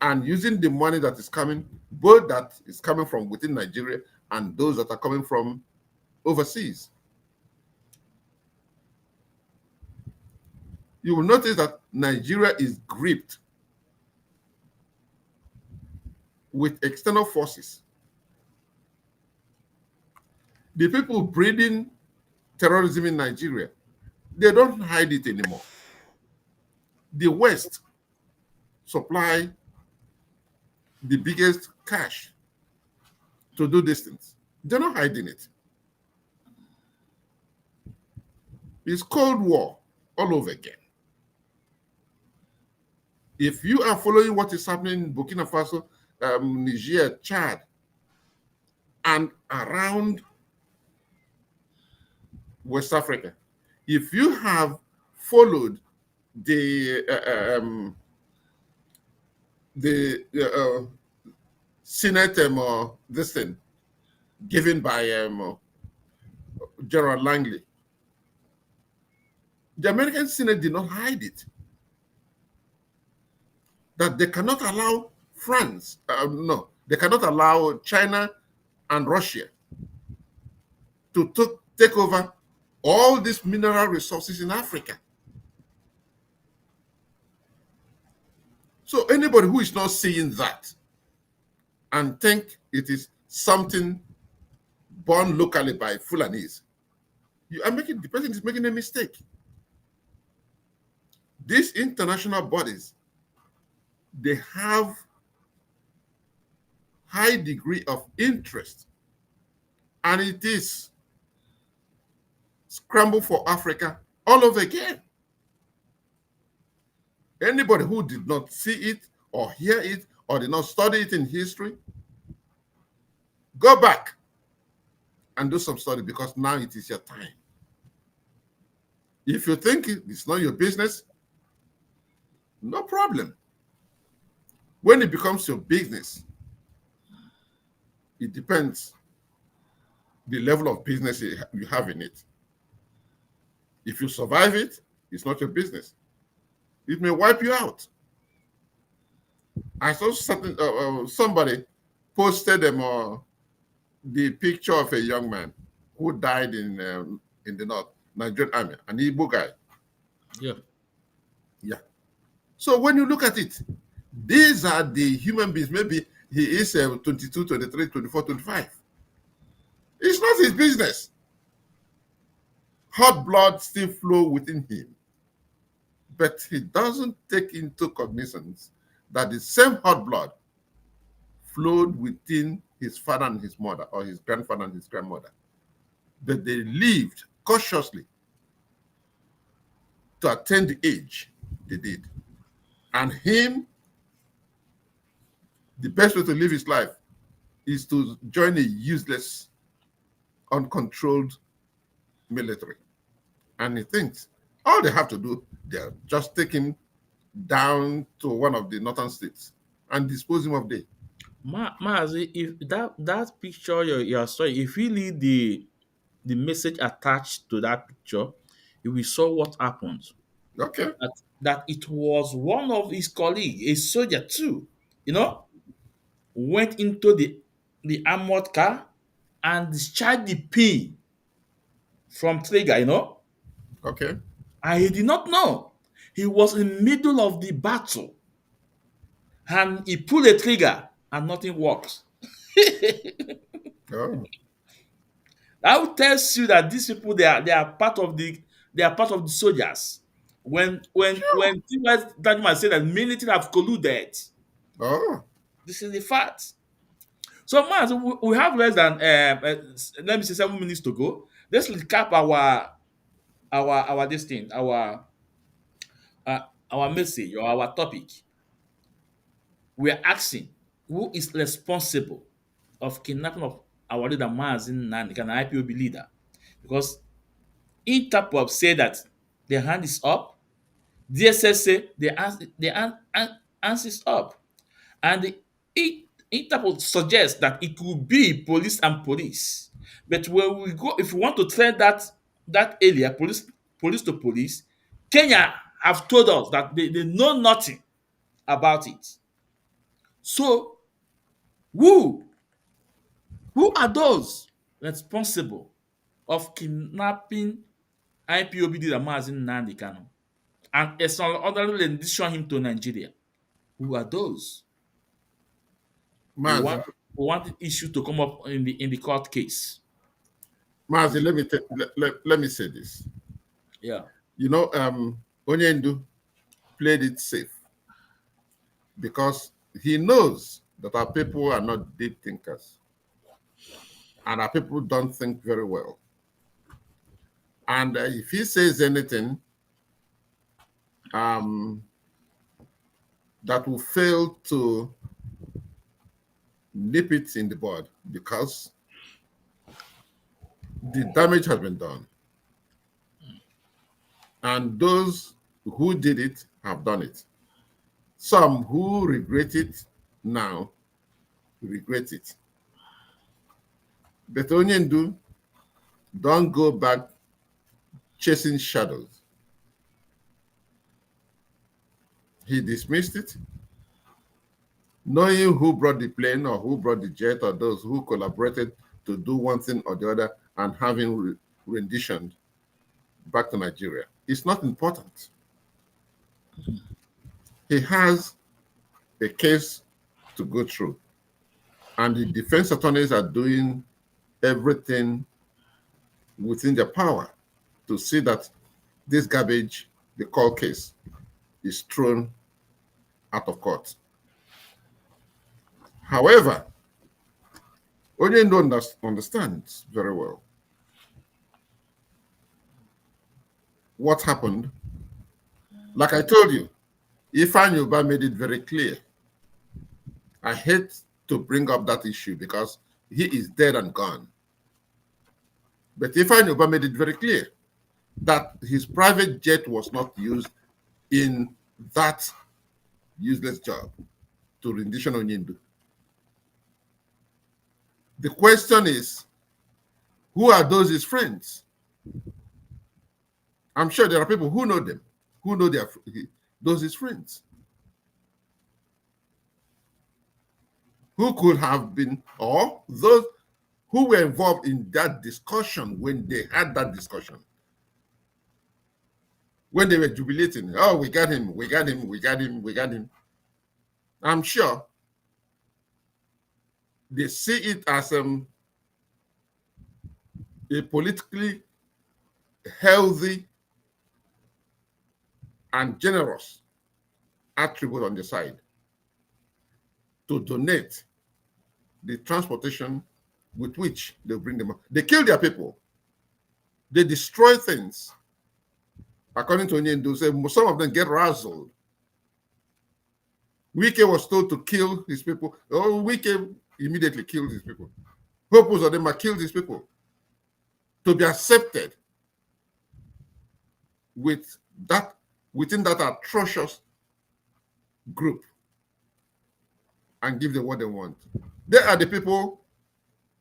S4: and using the money that is coming, both that is coming from within Nigeria and those that are coming from overseas. You will notice that Nigeria is gripped with external forces. The people breeding terrorism in Nigeria, they don't hide it anymore. The West supply the biggest cash to do these things. They're not hiding it. It's Cold War all over again. If you are following what is happening in Burkina Faso, Niger, Chad, and around West Africa, if you have followed the Senate this thing given by General Langley, the American Senate did not hide it. That they cannot allow France, no, they cannot allow China and Russia to take over all these mineral resources in Africa. So anybody who is not seeing that and think it is something born locally by Fulanese, the person is making a mistake. These international bodies, they have high degree of interest, and it is scramble for Africa all over again. Anybody who did not see it or hear it or did not study it in history, go back and do some study, because now it is your time. If you think it's not your business, no problem. When it becomes your business, it depends the level of business you have in it. If you survive it, it's not your business. It may wipe you out. I saw somebody posted the picture of a young man who died in the North, Nigerian army, an Igbo guy.
S3: Yeah.
S4: Yeah. So when you look at it, these are the human beings. Maybe he is 22, 23, 24, 25. It's not his business. Hot blood still flow within him. But he doesn't take into cognizance that the same hot blood flowed within his father and his mother, or his grandfather and his grandmother. But they lived cautiously to attain the age they did. And him, the best way to live his life is to join a useless, uncontrolled military. And he thinks all they have to do, they're just take him down to one of the northern states and dispose him of there.
S3: Mazi, if that picture you're showing, if really the message attached to that picture, if we saw what happened.
S4: Okay.
S3: That it was one of his colleagues, a soldier too, went into the armored car and discharged the pin from trigger,
S4: Okay.
S3: And he did not know. He was in the middle of the battle. And he pulled the trigger and nothing works.
S4: Oh.
S3: That tells you that these people they are part of the soldiers. When Danjuma said that military have colluded.
S4: Oh.
S3: This is the fact. So, Maz, we have less than let me say 7 minutes to go. Let's recap our this thing, our message or our topic. We are asking who is responsible of kidnapping of our leader Mazi Nnamdi, an IPOB leader, because Interpol say that their hand is up. DSS say their hands is up, and the Interpol suggests that it could be police and police. But when we go, if we want to thread that area, police to police, Kenya have told us that they know nothing about it. So who are those responsible of kidnapping IPOB leader Mazi Nnamdi Kanu and extraordinarily rendition him to Nigeria? Who are those?
S4: Mazi,
S3: We want the issue to come up in the court case.
S4: Mazi, let me say this.
S3: Yeah.
S4: Onyendu played it safe because he knows that our people are not deep thinkers and our people don't think very well. And if he says anything that will fail to nip it in the bud because the damage has been done. And those who did it have done it. Some who regret it now regret it. But Onyendu, don't go back chasing shadows. He dismissed it, knowing who brought the plane or who brought the jet or those who collaborated to do one thing or the other and having renditioned back to Nigeria. It's not important. He has a case to go through, and the defense attorneys are doing everything within their power to see that this garbage, the court case, is thrown out of court. However, Onyendu understands very well what happened. Like I told you, Ifeanyi Ubah made it very clear. I hate to bring up that issue because he is dead and gone. But Ifeanyi Ubah made it very clear that his private jet was not used in that useless job to rendition Onyendu. The question is, who are those his friends? I'm sure there are people who know them, who know those his friends, who could have been, or those who were involved in that discussion when they had that discussion. When they were jubilating, oh, we got him, we got him, we got him, we got him. I'm sure they see it as a politically healthy and generous attribute on the side to donate the transportation with which they bring them up. They kill their people. They destroy things. According to Onyendu, some of them get razzled. Wike was told to kill his people. Oh, Wike immediately killed his people. Purpose of them are killed his people. To be accepted with that, within that atrocious group and give them what they want. They are the people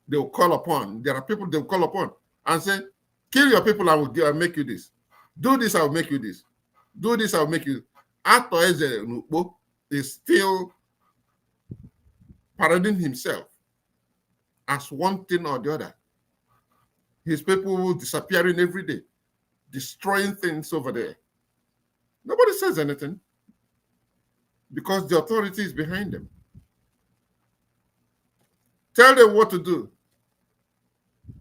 S4: they will call upon. There are people they will call upon and say, kill your people, I will make you this. Do this, I will make you this. Do this, I will make you. Ato Eze Nukbo is still parading himself as one thing or the other. His people disappearing every day, destroying things over there. Nobody says anything because the authority is behind them. Tell them what to do.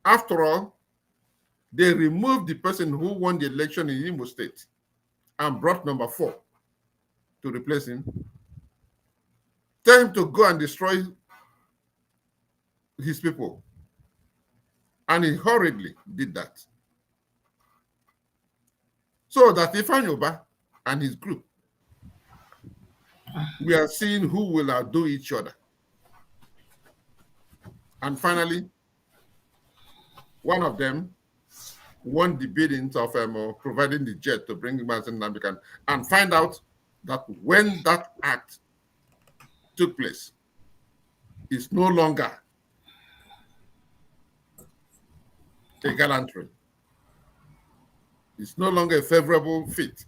S4: After all, they removed the person who won the election in Imo State and brought number 4 to replace him. Tell him to go and destroy his people. And he hurriedly did that. So that Ifanyoba and his group, we are seeing who will outdo each other. And finally, one of them won the biddings of providing the jet to bring Mazi Nnamdi and find out that when that act took place, it's no longer a gallantry. It's no longer a favorable fit.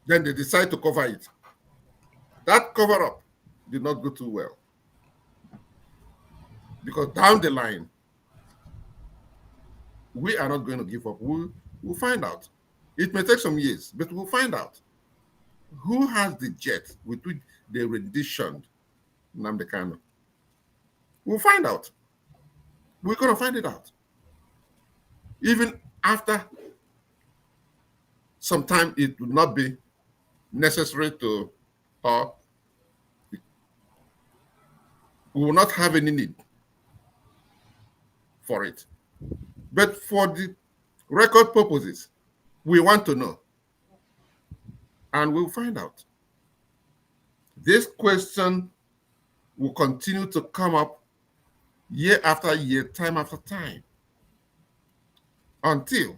S4: Then they decide to cover it. That cover-up did not go too well. Because down the line, we are not going to give up. We'll find out. It may take some years, but we'll find out who has the jet with which they renditioned Nnamdi Kanu. We'll find out. We're going to find it out. Even after some time, it would not be necessary to, we will not have any need for it. But for the record purposes, we want to know. And we'll find out. This question will continue to come up year after year, time after time, until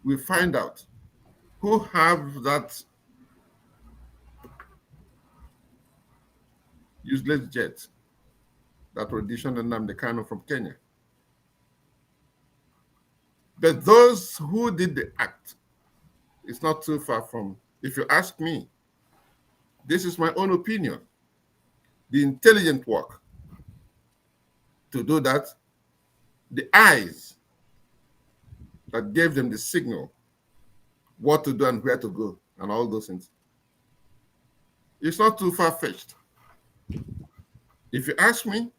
S4: we find out who have that useless jet that renditioned Nnamdi Kanu from Kenya. But those who did the act, it's not too far from, if you ask me, this is my own opinion, the intelligent work to do that, the eyes that gave them the signal what to do and where to go and all those things. It's not too far-fetched. If you ask me,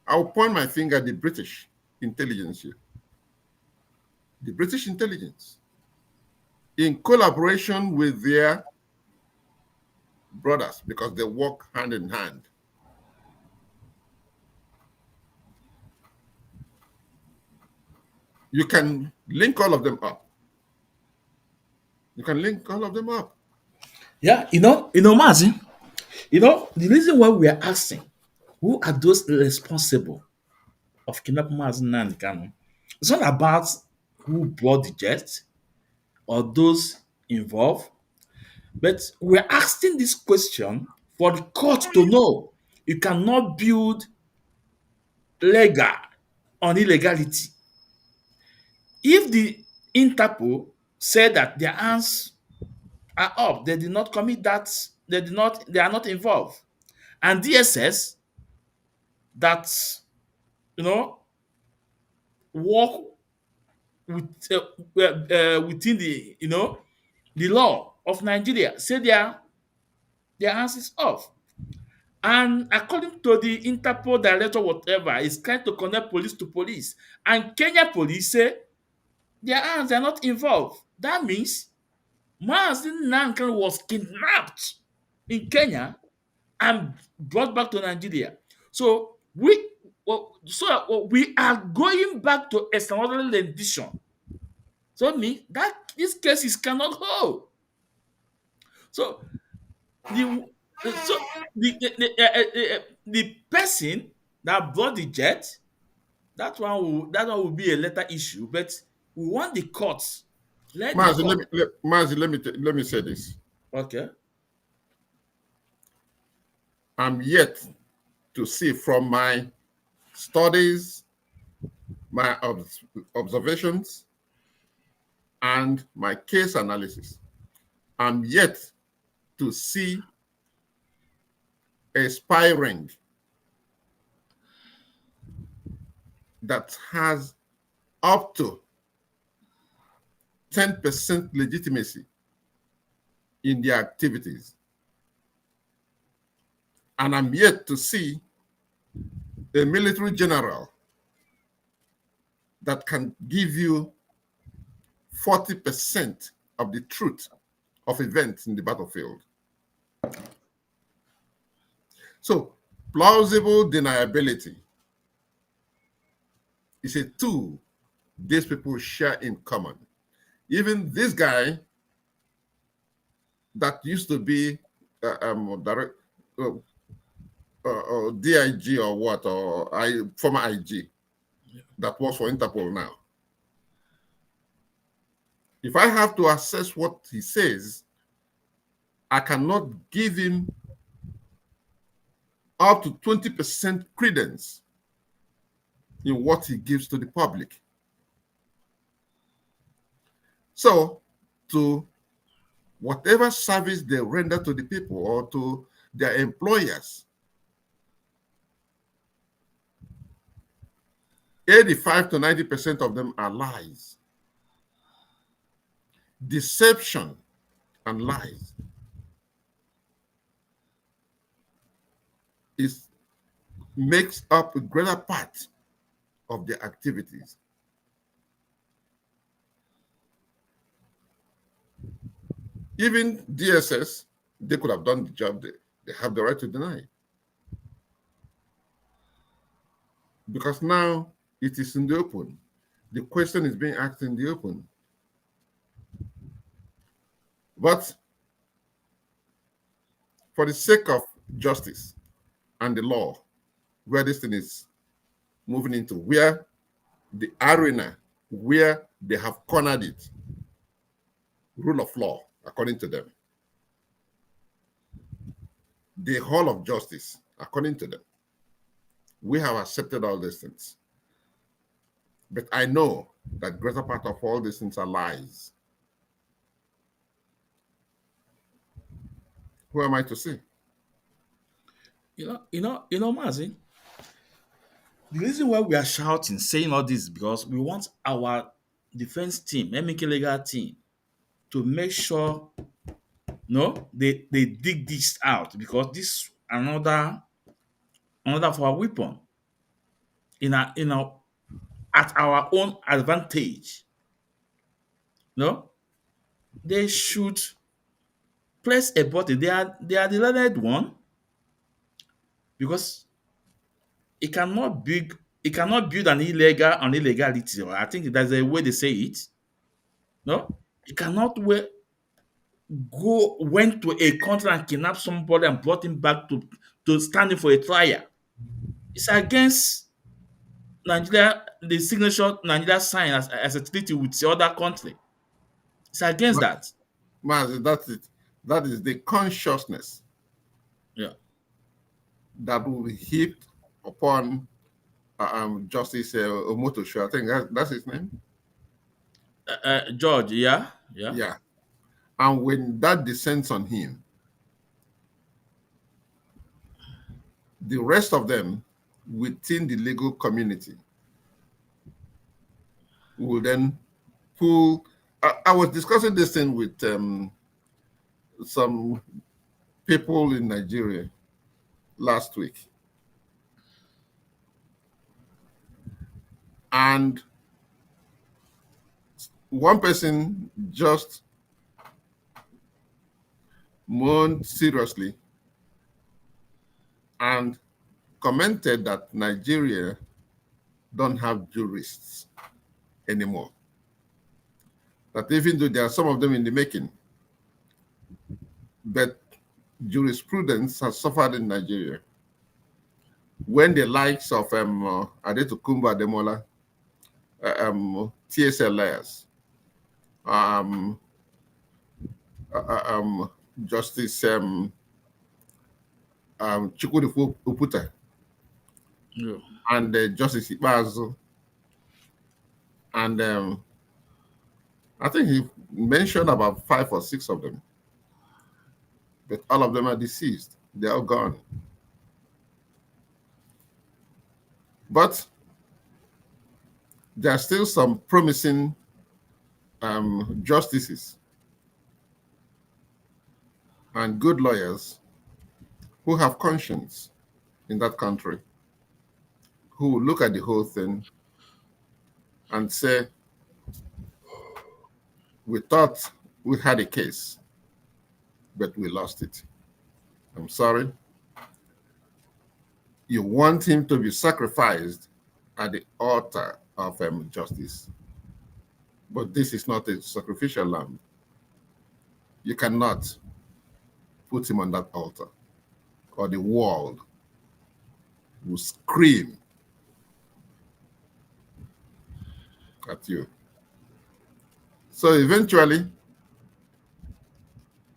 S4: I'll point my finger at the British intelligence here. The British intelligence, in collaboration with their brothers, because they work hand in hand. You can link all of them up. You can link all of them up.
S3: Yeah, Mazi, the reason why we are asking, who are those responsible of kidnapping Mazi Nnamdi Kanu? It's not about who bought the jet or those involved, but we're asking this question for the court to know. You cannot build legal on illegality. If the Interpol said that their hands are up, they did not commit that, they are not involved. And DSS that, you know, work with, within the, the law of Nigeria, say their hands is off. And according to the Interpol director, whatever, is trying to connect police to police. And Kenya police say their hands are not involved. That means Mazi Nnamdi was kidnapped in Kenya and brought back to Nigeria. So we are going back to extraordinary rendition. So it means that these cases cannot hold. So the so the person that brought the jet, that one will be a later issue, but we want the courts.
S4: Mazi, let me say this.
S3: Okay.
S4: I'm yet to see from my studies, my observations, and my case analysis, I'm yet to see a spy ring that has up to 10% legitimacy in their activities. And I'm yet to see a military general that can give you 40% of the truth of events in the battlefield. So plausible deniability is a tool these people share in common. Even this guy that used to be DIG or what, or former IG, that works for Interpol now. If I have to assess what he says, I cannot give him up to 20% credence in what he gives to the public. So, to whatever service they render to the people or to their employers, 85 to 90% of them are lies. Deception and lies makes up a greater part of their activities. Even DSS, they could have done the job. They have the right to deny. Because now it is in the open. The question is being asked in the open. But for the sake of justice and the law, where this thing is moving into, where the arena, where they have cornered it, rule of law, according to them, the hall of justice, according to them, we have accepted all these things. But I know that greater part of all these things are lies. Who am I to say?
S3: Mazi, the reason why we are shouting, saying all this, is because we want our defense team, MK legal team, to make sure they dig this out, because this another for our weapon at our own advantage. No, they should press a button. They are the learned one, because it cannot build an illegal on illegality. I think that's a way they say it. No, it cannot went to a country and kidnapped somebody and brought him back to standing for a trial. It's against Nigeria, the signature Nigeria signed as a treaty with the other country. It's against that.
S4: Mazi, that's it. That is the consciousness,
S3: yeah,
S4: that will be heaped upon Justice Omotosho. I think that's his name.
S3: George, yeah? Yeah.
S4: Yeah. And when that descends on him, the rest of them within the legal community will then pull. I was discussing this thing with some people in Nigeria last week. And one person just moaned seriously and commented that Nigeria don't have jurists anymore. That even though there are some of them in the making, but jurisprudence has suffered in Nigeria. When the likes of Adetukumba Ademola, TSL lawyers, Justice Chukwudi Uputa,
S3: Yeah.
S4: and Justice Ibazu, and I think he mentioned about 5 or 6 of them, but all of them are deceased. They're all gone. But there are still some promising justices and good lawyers who have conscience in that country, who will look at the whole thing and say, we thought we had a case, but we lost it. I'm sorry. You want him to be sacrificed at the altar of justice. But this is not a sacrificial lamb. You cannot put him on that altar, or the world will scream at you. So eventually,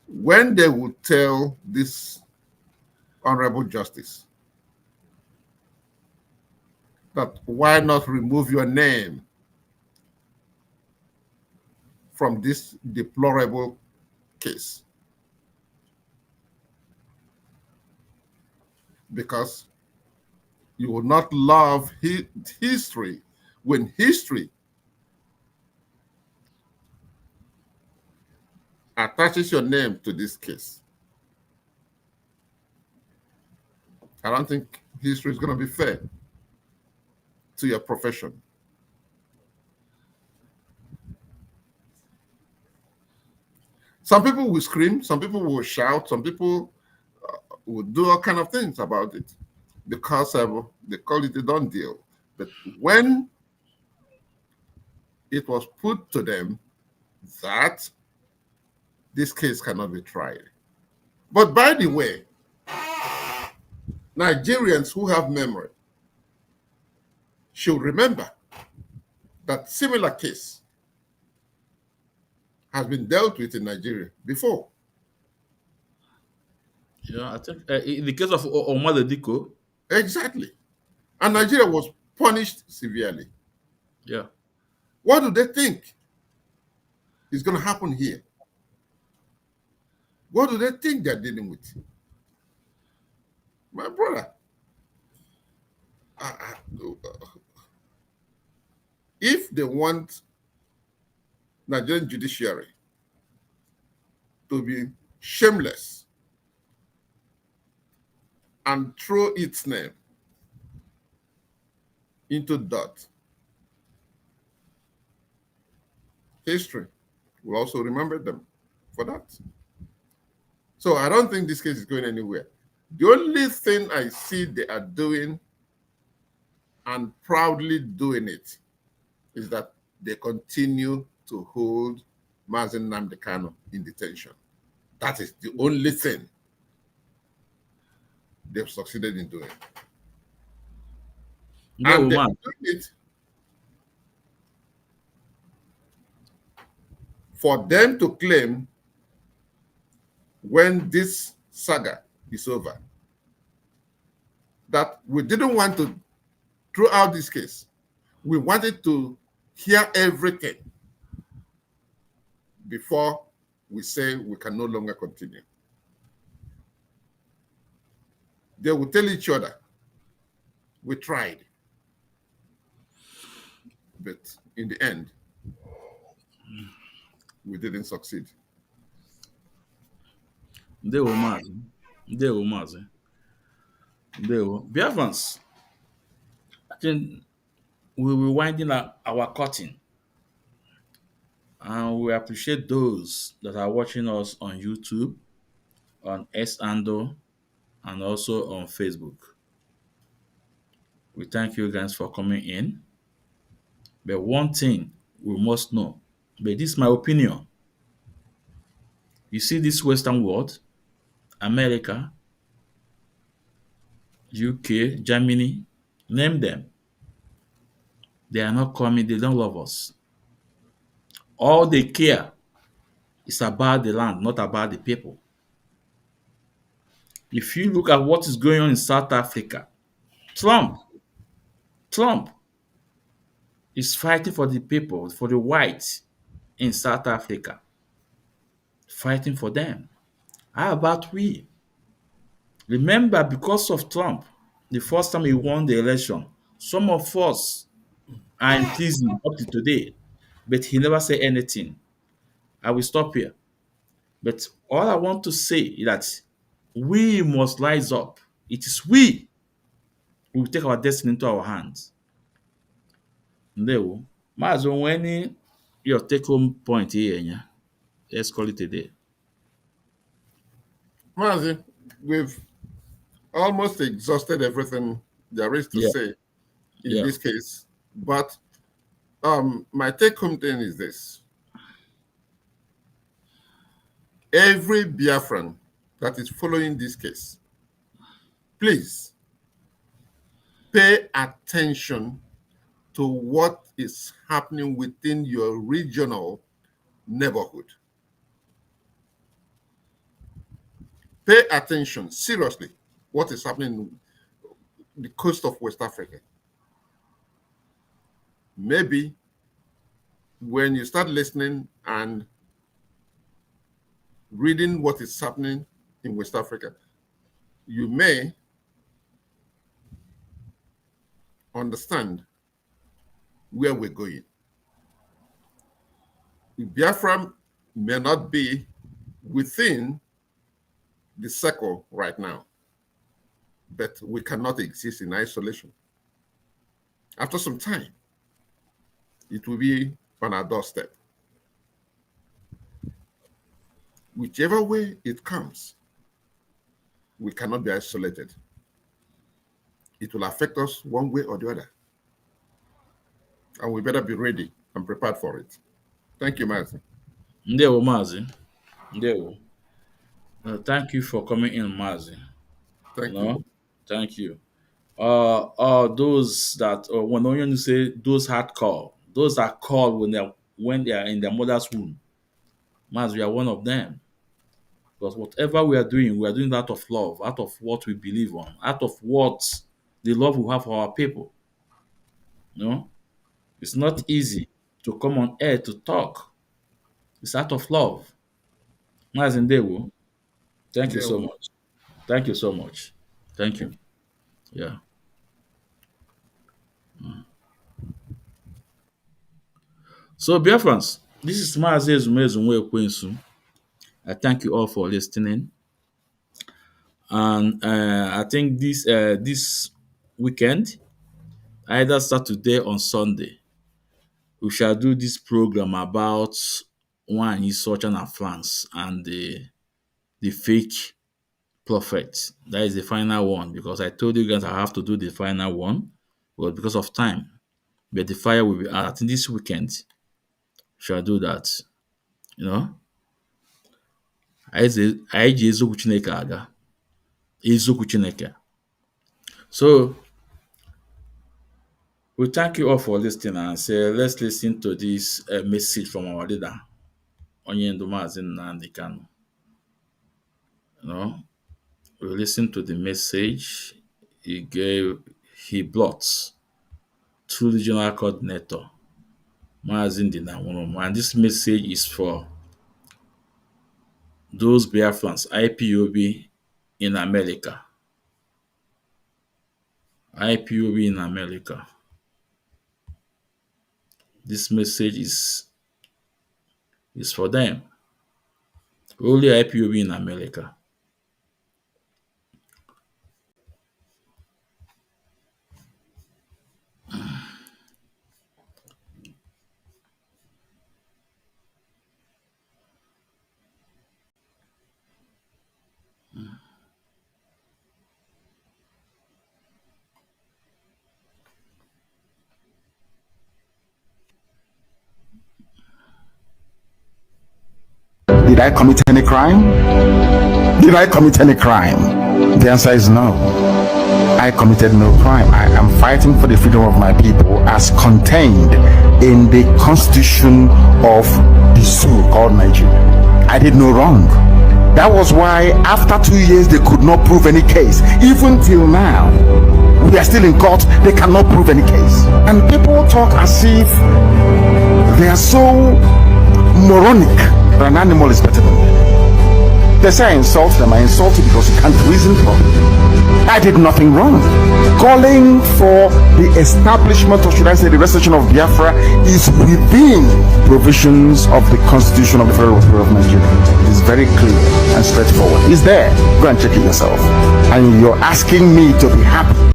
S4: when they would tell this honorable justice that why not remove your name from this deplorable case, because you will not love history when history attaches your name to this case. I don't think history is going to be fair to your profession. Some people will scream, some people will shout, some people will do all kind of things about it because they call it a done deal. But when it was put to them that this case cannot be tried. But by the way, Nigerians who have memory should remember that similar case has been dealt with in Nigeria before.
S3: Yeah, I think in the case of Omar Diko.
S4: Exactly. And Nigeria was punished severely.
S3: Yeah.
S4: What do they think is going to happen here? What do they think they're dealing with? My brother, if they want Nigerian judiciary to be shameless and throw its name into dirt, history will also remember them for that. So I don't think this case is going anywhere. The only thing I see they are doing, and proudly doing it, is that they continue to hold Mazi Nnamdi Kanu in detention. That is the only thing they've succeeded in doing.
S3: No,
S4: and they're
S3: man.
S4: doing it for them to claim when this saga is over that we didn't want to throw out this case. We wanted to hear everything before we say we can no longer continue. They will tell each other, we tried. But in the end, we didn't succeed.
S3: Ndewo Mazi. Ndewo Mazi. Ndewo. Biafrans, I think we will winding up our curtain. And we appreciate those that are watching us on YouTube, on S&O, and also on Facebook. We thank you guys for coming in. But one thing we must know, but this is my opinion. You see this Western world, America, UK, Germany, name them. They are not coming, they don't love us. All they care is about the land, not about the people. If you look at what is going on in South Africa, Trump is fighting for the people, for the whites in South Africa, fighting for them. How about we? Remember, because of Trump, the first time he won the election, some of us are in prison up to today, but he never said anything. I will stop here. But all I want to say is that we must rise up. It is we who will take our destiny into our hands. Ndewo. Mazi, when your take-home point here, yeah? Let's call it a day.
S4: Mazi, we've almost exhausted everything there is to say in this case. But my take-home thing is this. Every Biafran that is following this case, please pay attention to what is happening within your regional neighborhood. Pay attention, seriously, what is happening in the coast of West Africa. Maybe when you start listening and reading what is happening in West Africa, you may understand where we're going. Biafra may not be within the circle right now, but we cannot exist in isolation. After some time, it will be on our doorstep. Whichever way it comes, we cannot be isolated. It will affect us one way or the other. And we better be ready and prepared for it. Thank you, Mazi.
S3: Ndewo, Mazi. Ndewo. Thank you for coming in, Mazi.
S4: Thank you.
S3: Thank you. Those that when you say those hardcore, those are called when they are in their mother's womb. Mazi, we are one of them. Because whatever we are doing out of love, out of what we believe on, out of what the love we have for our people. It's not easy to come on air to talk. It's out of love. Mazi Ndewo, thank you so much. Thank you so much. Thank you. Yeah. So, Biafrans, this is Mazi Ezumezu Nwekwensu. I thank you all for listening. And I think this weekend, either Saturday or Sunday, we shall do this program about one Isocha and France and the fake prophet. That is the final one, because I told you guys I have to do the final one, but because of time. But the fire will be out. I think this weekend shall do that. Anyị ji eziokwu Chineke aga. Eziokwu Chineke. So we thank you all for listening and say let's listen to this message from our leader, Onyendu Mazi Nnamdi Kanu. We listen to the message he brought through the general coordinator, Mazi Nnamdi. And this message is for those Biafrans, IPOB in America. IPOB in America. This message is for them. Only IPOB in America.
S12: Did I commit any crime? Did I commit any crime? The answer is no. I committed no crime. I am fighting for the freedom of my people as contained in the constitution of the zoo called Nigeria. I did no wrong. That was why after 2 years they could not prove any case. Even till now, we are still in court, they cannot prove any case. And people talk as if they are so moronic that an animal is better than them. They say I insult them. I insult you because you can't reason properly. I did nothing wrong. Calling for the establishment, or should I say the restoration of Biafra, is within provisions of the Constitution of the Federal Republic of Nigeria. It is very clear and straightforward. It's there. Go and check it yourself. And you're asking me to be happy.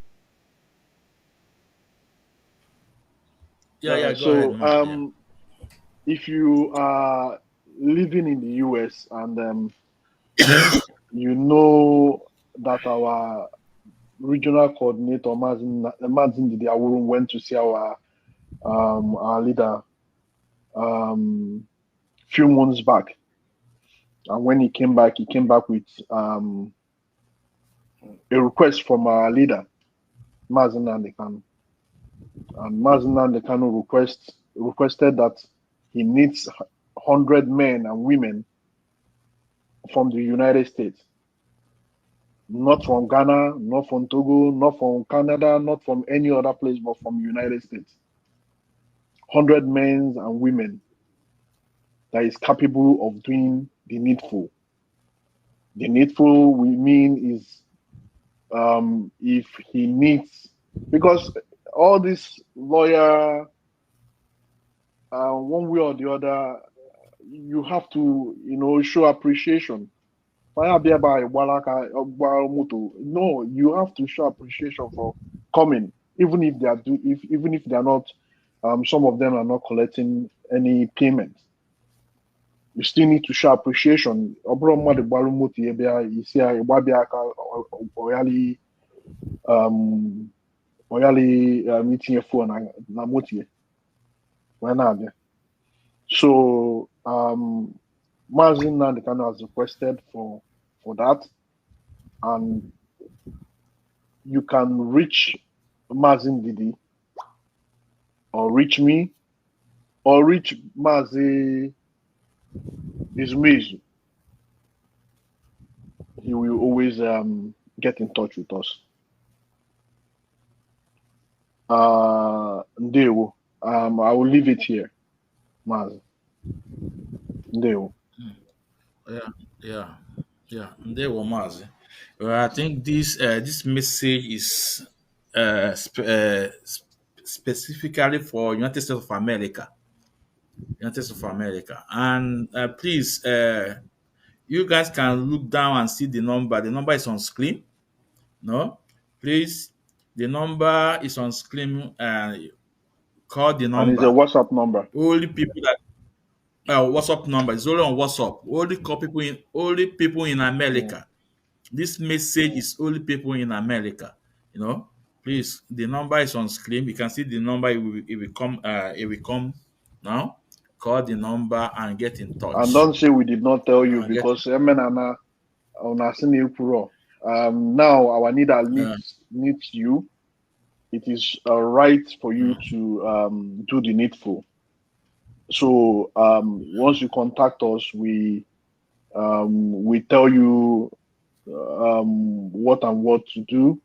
S3: Yeah,
S13: go ahead. If you are living in the US and you know that our regional coordinator Mazi Nnamdi went to see our leader few months back, and when he came back with a request from our leader Mazi Nnamdi Kanu, and Mazi Nnamdi Kanu requested that he needs 100 men and women from the United States, not from Ghana, not from Togo, not from Canada, not from any other place, but from the United States. 100 men and women that is capable of doing the needful. The needful, we mean, is if he needs, because all this lawyer, one way or the other, you have to, show appreciation. No, you have to show appreciation for coming, even if they are not. Some of them are not collecting any payment. You still need to show appreciation. So Mazi Nnamdi Kanu has requested for that, and you can reach Mazi Ndidi, or reach me, or reach Mazi Izmezu. He will always get in touch with us. Ndewo. I will leave it here, Mazi. Ndewo.
S3: Yeah. Ndewo, Mazi. I think this message is specifically for United States of America. And please, you guys can look down and see the number. The number is on screen. No, please. The number is on screen. Call the number.
S13: And it's a WhatsApp number.
S3: Only people that WhatsApp number is only on WhatsApp. Only people in America. This message is only people in America. Please. The number is on screen. You can see the number. It will come. It will come now. Call the number and get in touch.
S13: And don't say we did not tell you, because now our leader needs you. It is right for you to do the needful. So once you contact us, we tell you what to do,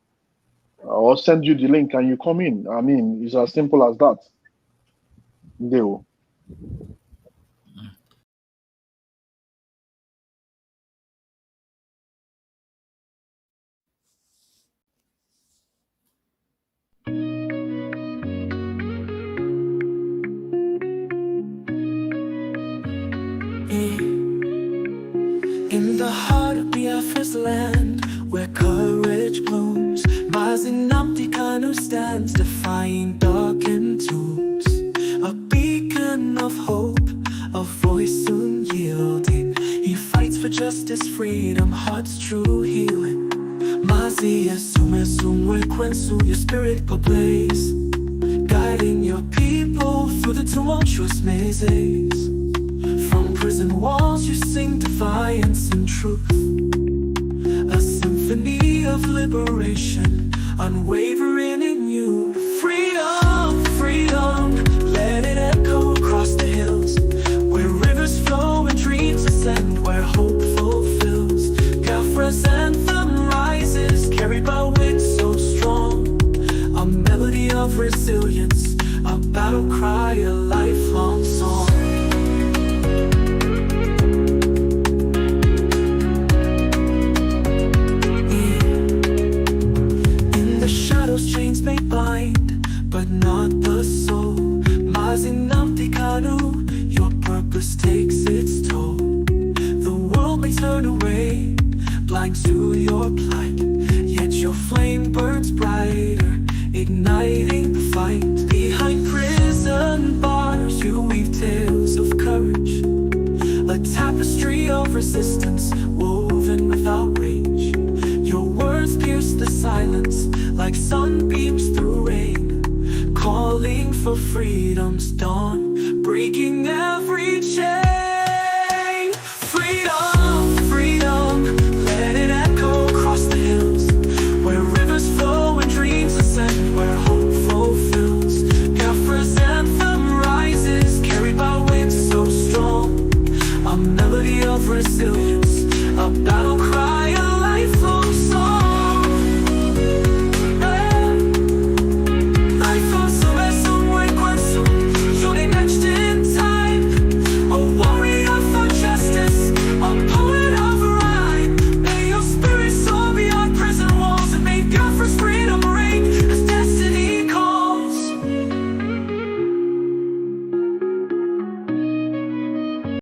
S13: or send you the link and you come in. I mean, it's as simple as that. Deo.
S2: is freedom, heart's true healing. Mazi asume sumwe kwensu, your spirit ablaze, guiding your people through the tumultuous mazes. From prison walls you sing defiance and truth, a symphony of liberation, unwavering in you. Freedom, freedom, let it echo across the hills, where rivers flow and dreams ascend, where hope fulfills. Gafra's anthem rises, carried by winds so strong, a melody of resilience, a battle cry, a lifelong song. In the shadows chains may bind, but not the soul. Mazi Nnamdi Kanu, your purpose takes its toll. The world may turn away, blind to your plight, yet your flame burns brighter, igniting the fight. Behind prison bars you weave tales of courage, a tapestry of resistance woven without rage. Your words pierce the silence like sunbeams through rain, calling for freedom's dawn, breaking every chain.